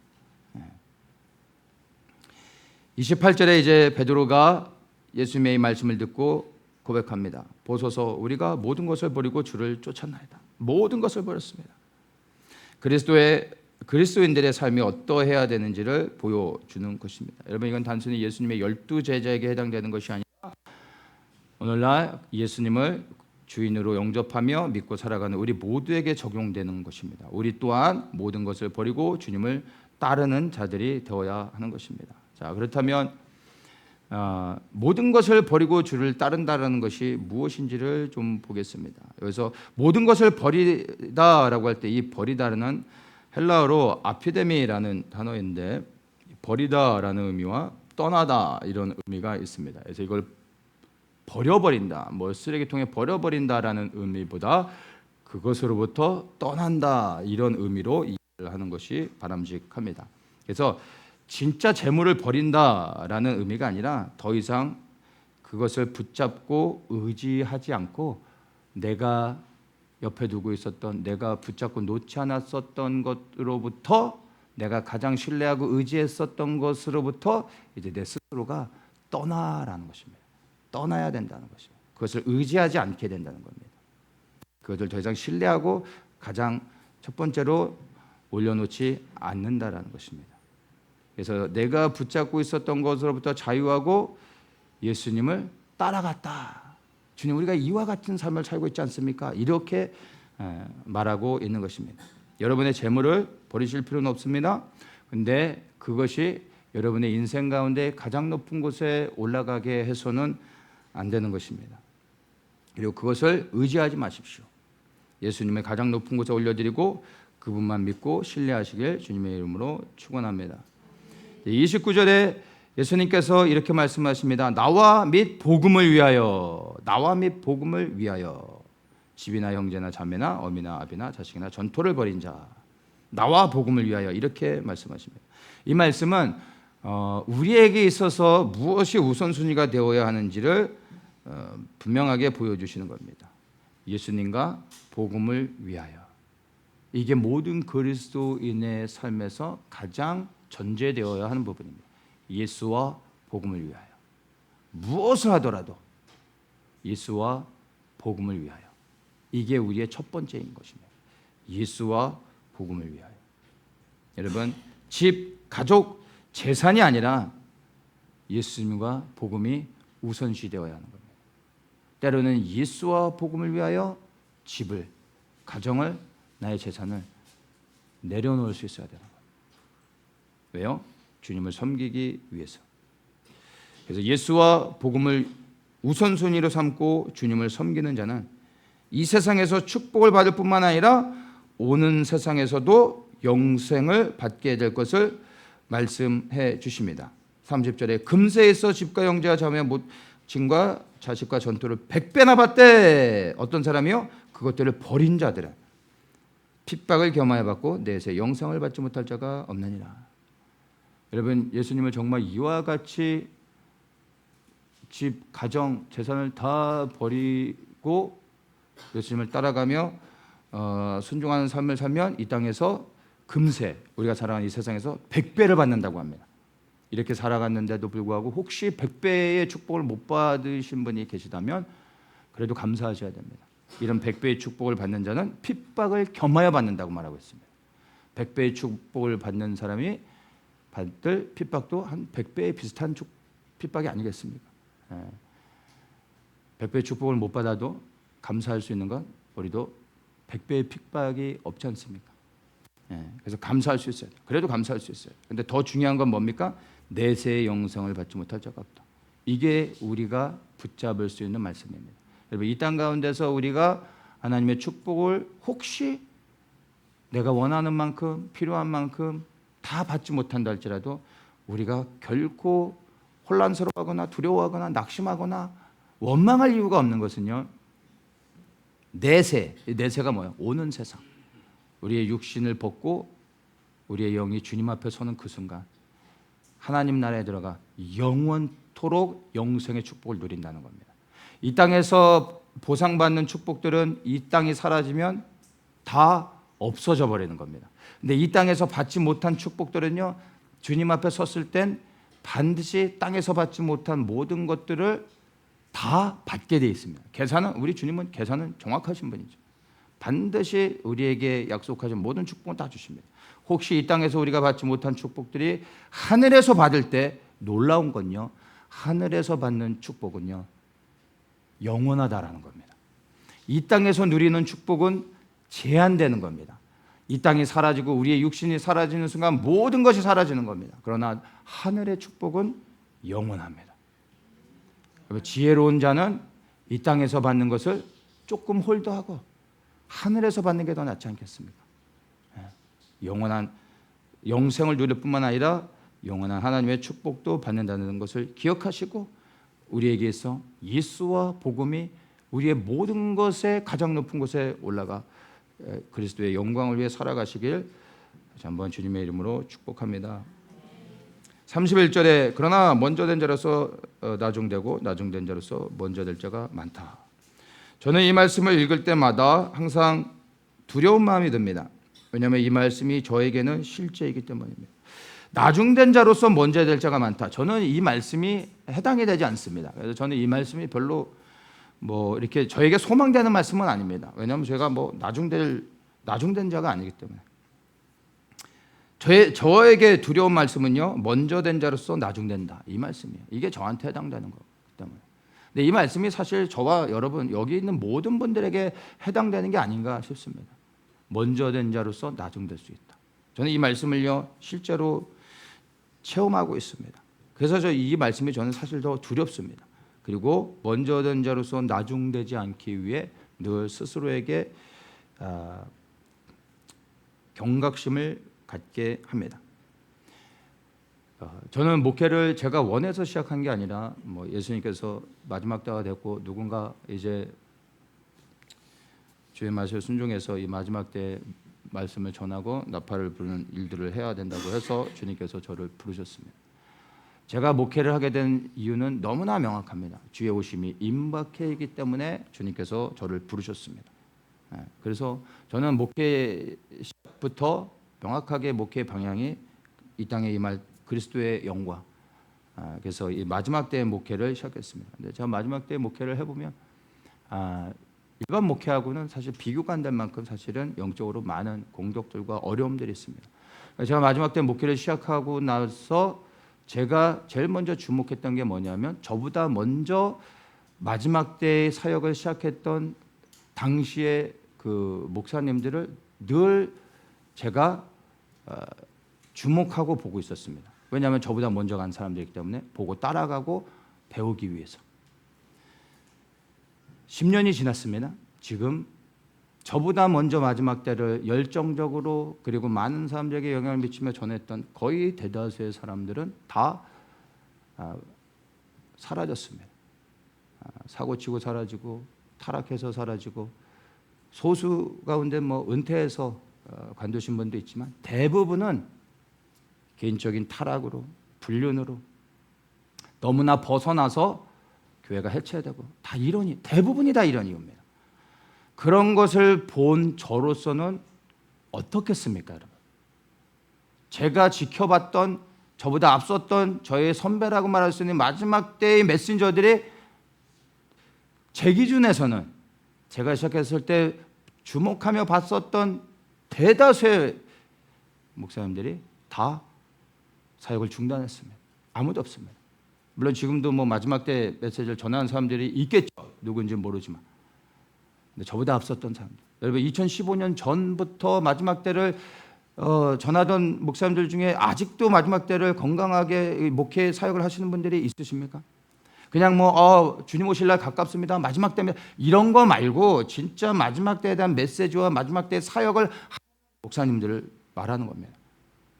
28절에 이제 베드로가 예수님의 말씀을 듣고 고백합니다. 보소서 우리가 모든 것을 버리고 주를 쫓았나이다. 모든 것을 버렸습니다. 그리스도인들의 삶이 어떠해야 되는지를 보여주는 것입니다. 여러분, 이건 단순히 예수님의 12제자에게 해당되는 것이 아니라 오늘날 예수님을 주인으로 영접하며 믿고 살아가는 우리 모두에게 적용되는 것입니다. 우리 또한 모든 것을 버리고 주님을 따르는 자들이 되어야 하는 것입니다. 자, 그렇다면 모든 것을 버리고 주를 따른다라는 것이 무엇인지를 좀 보겠습니다. 여기서 모든 것을 버리다라고 할 때 이 버리다는 헬라어로 아피데미라는 단어인데 버리다라는 의미와 떠나다 이런 의미가 있습니다. 그래서 이걸 버려버린다, 뭐 쓰레기통에 버려버린다라는 의미보다 그것으로부터 떠난다 이런 의미로 이해를 하는 것이 바람직합니다. 그래서 진짜 재물을 버린다라는 의미가 아니라 더 이상 그것을 붙잡고 의지하지 않고 내가 옆에 두고 있었던, 내가 붙잡고 놓지 않았었던 것으로부터, 내가 가장 신뢰하고 의지했었던 것으로부터 이제 내 스스로가 떠나라는 것입니다. 떠나야 된다는 것입니다. 그것을 의지하지 않게 된다는 겁니다. 그것을 더 이상 신뢰하고 가장 첫 번째로 올려놓지 않는다라는 것입니다. 그래서 내가 붙잡고 있었던 것으로부터 자유하고 예수님을 따라갔다. 주님, 우리가 이와 같은 삶을 살고 있지 않습니까? 이렇게 말하고 있는 것입니다. 여러분의 재물을 버리실 필요는 없습니다. 근데 그것이 여러분의 인생 가운데 가장 높은 곳에 올라가게 해서는 안 되는 것입니다. 그리고 그것을 의지하지 마십시오. 예수님의 가장 높은 곳에 올려드리고 그분만 믿고 신뢰하시길 주님의 이름으로 축원합니다. 29절에 예수님께서 이렇게 말씀하십니다. 나와 및 복음을 위하여, 나와 및 복음을 위하여 집이나 형제나 자매나 어미나 아비나 자식이나 전토를 벌인 자, 나와 복음을 위하여 이렇게 말씀하십니다. 이 말씀은 우리에게 있어서 무엇이 우선순위가 되어야 하는지를 분명하게 보여주시는 겁니다. 예수님과 복음을 위하여. 이게 모든 그리스도인의 삶에서 가장 전제되어야 하는 부분입니다. 예수와 복음을 위하여. 무엇을 하더라도 예수와 복음을 위하여. 이게 우리의 첫 번째인 것입니다. 예수와 복음을 위하여. 여러분, 집, 가족, 재산이 아니라 예수님과 복음이 우선시 되어야 하는 겁니다. 때로는 예수와 복음을 위하여 집을, 가정을, 나의 재산을 내려놓을 수 있어야 되는 거예요. 왜요? 주님을 섬기기 위해서. 그래서 예수와 복음을 우선순위로 삼고 주님을 섬기는 자는 이 세상에서 축복을 받을 뿐만 아니라 오는 세상에서도 영생을 받게 될 것을 말씀해 주십니다. 30절에 금세에서 집과 형제와 자매 모친과 자식과 전토를 100배나 받되 어떤 사람이요? 그것들을 버린 자들은 핍박을 겸하여 받고 내세 영생을 받지 못할 자가 없느니라. 여러분, 예수님을 정말 이와 같이 집, 가정, 재산을 다 버리고 예수님을 따라가며 순종하는 삶을 살면 이 땅에서 금세 우리가 살아가는 이 세상에서 100배를 받는다고 합니다. 이렇게 살아갔는데도 불구하고 혹시 100배의 축복을 못 받으신 분이 계시다면 그래도 감사하셔야 됩니다. 이런 100배의 축복을 받는 자는 핍박을 겸하여 받는다고 말하고 있습니다. 100배의 축복을 받는 사람이 받을 핍박도 한 100배에 비슷한 핍박이 아니겠습니까? 100배의 축복을 못 받아도 감사할 수 있는 건 우리도 100배의 핍박이 없지 않습니까? 그래서 감사할 수 있어요. 그래도 감사할 수 있어요. 근데 더 중요한 건 뭡니까? 내세의 영생을 받지 못할 자가 없다. 이게 우리가 붙잡을 수 있는 말씀입니다. 여러분, 이 땅 가운데서 우리가 하나님의 축복을 혹시 내가 원하는 만큼, 필요한 만큼 다 받지 못한다 할지라도 우리가 결코 혼란스러워하거나 두려워하거나 낙심하거나 원망할 이유가 없는 것은요, 내세가 뭐예요? 오는 세상. 우리의 육신을 벗고 우리의 영이 주님 앞에 서는 그 순간 하나님 나라에 들어가 영원토록 영생의 축복을 누린다는 겁니다. 이 땅에서 보상받는 축복들은 이 땅이 사라지면 다 없어져 버리는 겁니다. 근데 이 땅에서 받지 못한 축복들은요, 주님 앞에 섰을 땐 반드시 땅에서 받지 못한 모든 것들을 다 받게 돼 있습니다. 우리 주님은 계산은 정확하신 분이죠. 반드시 우리에게 약속하신 모든 축복은 다 주십니다. 혹시 이 땅에서 우리가 받지 못한 축복들이 하늘에서 받을 때 놀라운 건요, 하늘에서 받는 축복은요 영원하다라는 겁니다. 이 땅에서 누리는 축복은 제한되는 겁니다. 이 땅이 사라지고 우리의 육신이 사라지는 순간 모든 것이 사라지는 겁니다. 그러나 하늘의 축복은 영원합니다. 지혜로운 자는 이 땅에서 받는 것을 조금 홀더하고 하늘에서 받는 게 더 낫지 않겠습니까? 영원한 영생을 누릴 뿐만 아니라 영원한 하나님의 축복도 받는다는 것을 기억하시고 우리에게서 예수와 복음이 우리의 모든 것에 가장 높은 곳에 올라가 그리스도의 영광을 위해 살아가시길 다시 한번 주님의 이름으로 축복합니다. 31절에 그러나 먼저 된 자로서 나중되고 나중된 자로서 먼저 될 자가 많다. 저는 이 말씀을 읽을 때마다 항상 두려운 마음이 듭니다. 왜냐하면 이 말씀이 저에게는 실제이기 때문입니다. 나중된 자로서 먼저 될 자가 많다. 저는 이 말씀이 해당이 되지 않습니다. 그래서 저는 이 말씀이 별로 이렇게 저에게 소망되는 말씀은 아닙니다. 왜냐하면 제가 나중된 자가 아니기 때문에. 저에게 두려운 말씀은요, 먼저 된 자로서 나중된다. 이 말씀이에요. 이게 저한테 해당되는 거기 때문에. 근데 이 말씀이 사실 저와 여러분 여기 있는 모든 분들에게 해당되는 게 아닌가 싶습니다. 먼저 된 자로서 나중될 수 있다. 저는 이 말씀을요 실제로 체험하고 있습니다. 그래서 이 말씀이 저는 사실 더 두렵습니다. 그리고 먼저 된 자로서 나중되지 않기 위해 늘 스스로에게 경각심을 갖게 합니다. 저는 목회를 제가 원해서 시작한 게 아니라 예수님께서 마지막 때가 됐고 누군가 이제 주의 말씀에 순종해서 이 마지막 때 말씀을 전하고 나팔을 부르는 일들을 해야 된다고 해서 주님께서 저를 부르셨습니다. 제가 목회를 하게 된 이유는 너무나 명확합니다. 주의 오심이 임박해 있기 때문에 주님께서 저를 부르셨습니다. 그래서 저는 목회 시작부터 명확하게 목회 방향이 이 땅에 임할 그리스도의 영광. 그래서 이 마지막 때의 목회를 시작했습니다. 근데 제가 마지막 때의 목회를 해보면 일반 목회하고는 사실 비교가 안 될 만큼 사실은 영적으로 많은 공격들과 어려움들이 있습니다. 제가 마지막 때 목회를 시작하고 나서 제가 제일 먼저 주목했던 게 뭐냐면 저보다 먼저 마지막 때의 사역을 시작했던 당시의 그 목사님들을 늘 제가 주목하고 보고 있었습니다. 왜냐하면 저보다 먼저 간 사람들이기 때문에 보고 따라가고 배우기 위해서. 10년이 지났습니다. 지금 저보다 먼저 마지막 때를 열정적으로 그리고 많은 사람들에게 영향을 미치며 전했던 거의 대다수의 사람들은 다 사라졌습니다. 사고치고 사라지고 타락해서 사라지고 소수 가운데 은퇴해서 관두신 분도 있지만 대부분은 개인적인 타락으로 불륜으로 너무나 벗어나서 교회가 해체되고 다 대부분이 다 이런 이유입니다. 그런 것을 본 저로서는 어떻겠습니까, 여러분? 제가 지켜봤던 저보다 앞섰던 저의 선배라고 말할 수 있는 마지막 때의 메신저들이 제 기준에서는 제가 시작했을 때 주목하며 봤었던 대다수의 목사님들이 다 사역을 중단했습니다. 아무도 없습니다. 물론 지금도 마지막 때 메시지를 전하는 사람들이 있겠죠. 누군지 모르지만. 근데 저보다 앞섰던 사람들. 여러분 2015년 전부터 마지막 때를 전하던 목사님들 중에 아직도 마지막 때를 건강하게 목회 사역을 하시는 분들이 있으십니까? 그냥 주님 오실 날 가깝습니다. 마지막 때면 이런 거 말고 진짜 마지막 때에 대한 메시지와 마지막 때의 사역을 목사님들을 말하는 겁니다.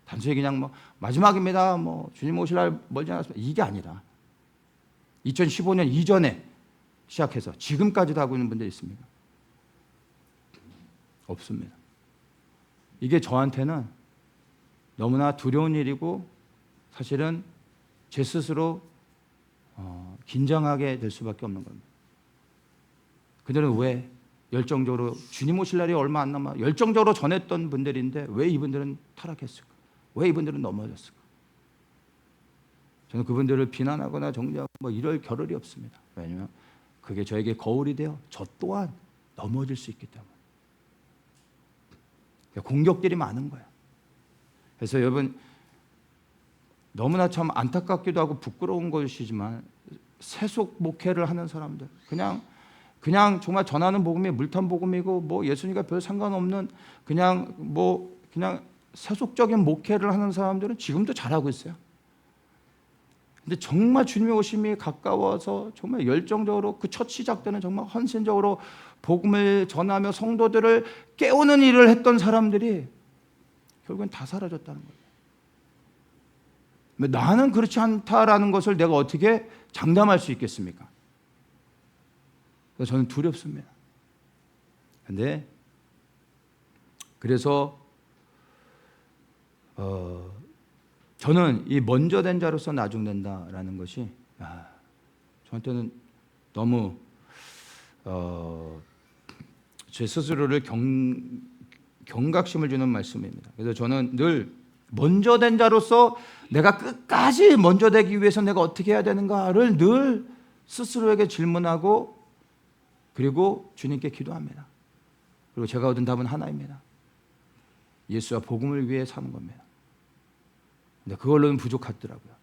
단순히 그냥 마지막입니다. 주님 오실 날 멀지 않았습니다. 이게 아니라 2015년 이전에 시작해서 지금까지도 하고 있는 분들이 있습니까? 없습니다. 이게 저한테는 너무나 두려운 일이고 사실은 제 스스로 긴장하게 될 수밖에 없는 겁니다. 그들은 왜 열정적으로 주님 오실 날이 얼마 안 남아 열정적으로 전했던 분들인데 왜 이분들은 타락했을까? 왜 이분들은 넘어졌을까? 저는 그분들을 비난하거나 정죄하고 이럴 겨를이 없습니다. 왜냐하면 그게 저에게 거울이 되어 저 또한 넘어질 수 있기 때문에. 공격들이 많은 거예요. 그래서 여러분 너무나 참 안타깝기도 하고 부끄러운 것이지만 세속 목회를 하는 사람들 그냥 정말 전하는 복음이 물탄 복음이고 예수님과 별 상관없는 그냥 세속적인 목회를 하는 사람들은 지금도 잘하고 있어요. 근데 정말 주님의 오심이 가까워서 정말 열정적으로 그 첫 시작 때는 정말 헌신적으로 복음을 전하며 성도들을 깨우는 일을 했던 사람들이 결국엔 다 사라졌다는 거예요. 나는 그렇지 않다라는 것을 내가 어떻게 장담할 수 있겠습니까? 그래서 저는 두렵습니다. 그래서 저는 이 먼저 된 자로서 나중된다라는 것이 저한테는 너무 제 스스로를 경각심을 주는 말씀입니다. 그래서 저는 늘 먼저 된 자로서 내가 끝까지 먼저 되기 위해서 내가 어떻게 해야 되는가를 늘 스스로에게 질문하고 그리고 주님께 기도합니다. 그리고 제가 얻은 답은 하나입니다. 예수와 복음을 위해 사는 겁니다. 근데 그걸로는 부족하더라고요.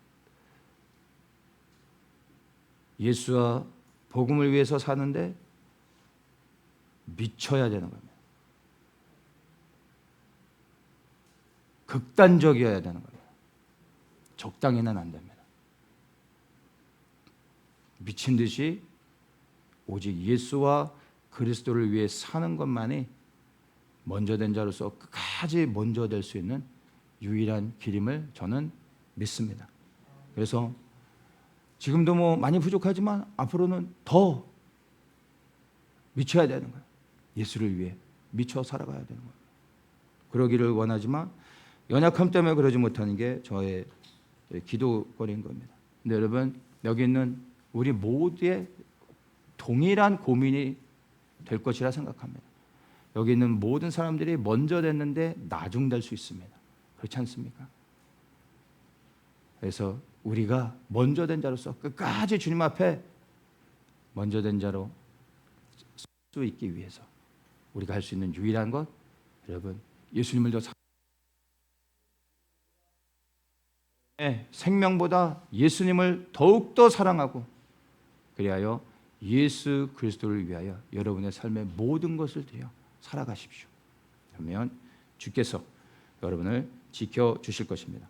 예수와 복음을 위해서 사는데 미쳐야 되는 겁니다. 극단적이어야 되는 겁니다. 적당히는 안 됩니다. 미친 듯이 오직 예수와 그리스도를 위해 사는 것만이 먼저 된 자로서 끝까지 먼저 될 수 있는 유일한 길임을 저는 믿습니다. 그래서 지금도 많이 부족하지만 앞으로는 더 미쳐야 되는 거예요. 예수를 위해 미쳐 살아가야 되는 거예요. 그러기를 원하지만 연약함 때문에 그러지 못하는 게 저의 기도거리인 겁니다. 근데 여러분, 여기 있는 우리 모두의 동일한 고민이 될 것이라 생각합니다. 여기 있는 모든 사람들이 먼저 됐는데 나중될 수 있습니다. 그렇지 않습니까? 그래서 우리가 먼저 된 자로서 끝까지 주님 앞에 먼저 된 자로 수 있기 위해서 우리가 할 수 있는 유일한 것, 여러분, 예수님을 더 생명보다 예수님을 더욱더 사랑하고 그리하여 예수 그리스도를 위하여 여러분의 삶의 모든 것을 드려 살아가십시오. 그러면 주께서 여러분을 지켜주실 것입니다.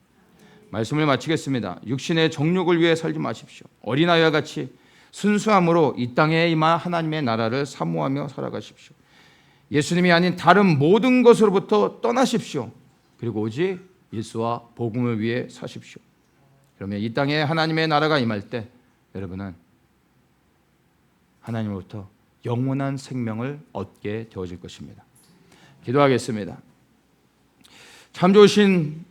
말씀을 마치겠습니다. 육신의 정욕을 위해 살지 마십시오. 어린아이와 같이 순수함으로 이 땅에 임한 하나님의 나라를 사모하며 살아가십시오. 예수님이 아닌 다른 모든 것으로부터 떠나십시오. 그리고 오직 예수와 복음을 위해 사십시오. 그러면 이 땅에 하나님의 나라가 임할 때 여러분은 하나님으로부터 영원한 생명을 얻게 되어질 것입니다. 기도하겠습니다. 참 좋으신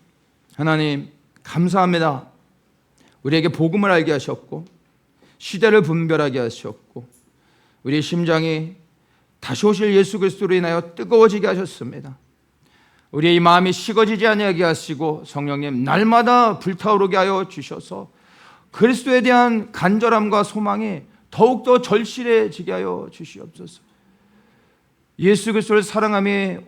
하나님, 감사합니다. 우리에게 복음을 알게 하셨고 시대를 분별하게 하셨고 우리의 심장이 다시 오실 예수 그리스도로 인하여 뜨거워지게 하셨습니다. 우리의 이 마음이 식어지지 아니하게 하시고 성령님 날마다 불타오르게 하여 주셔서 그리스도에 대한 간절함과 소망이 더욱더 절실해지게 하여 주시옵소서. 예수 그리스도를 사랑함이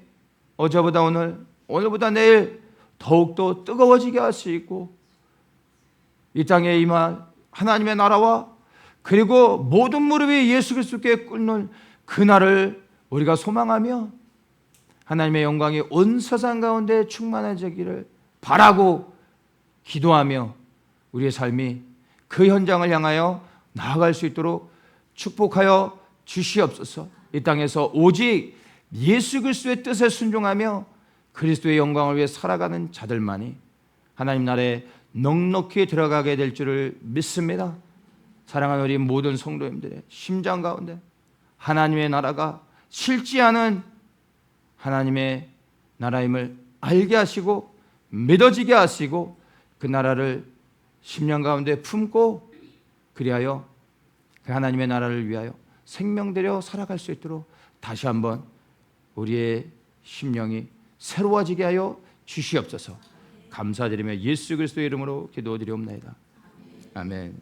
어제보다 오늘, 오늘보다 내일 더욱더 뜨거워지게 하시고 이 땅에 임한 하나님의 나라와 그리고 모든 무릎이 예수 그리스도께 꿇는 그날을 우리가 소망하며 하나님의 영광이 온 세상 가운데 충만해지기를 바라고 기도하며 우리의 삶이 그 현장을 향하여 나아갈 수 있도록 축복하여 주시옵소서. 이 땅에서 오직 예수 그리스도의 뜻에 순종하며 그리스도의 영광을 위해 살아가는 자들만이 하나님 나라에 넉넉히 들어가게 될 줄을 믿습니다. 사랑하는 우리 모든 성도님들의 심장 가운데 하나님의 나라가 실지하는 하나님의 나라임을 알게 하시고 믿어지게 하시고 그 나라를 심령 가운데 품고 그리하여 그 하나님의 나라를 위하여 생명 들여 살아갈 수 있도록 다시 한번 우리의 심령이 새로워지게 하여 주시옵소서. 감사드리며 예수 그리스도의 이름으로 기도드리옵나이다. 아멘.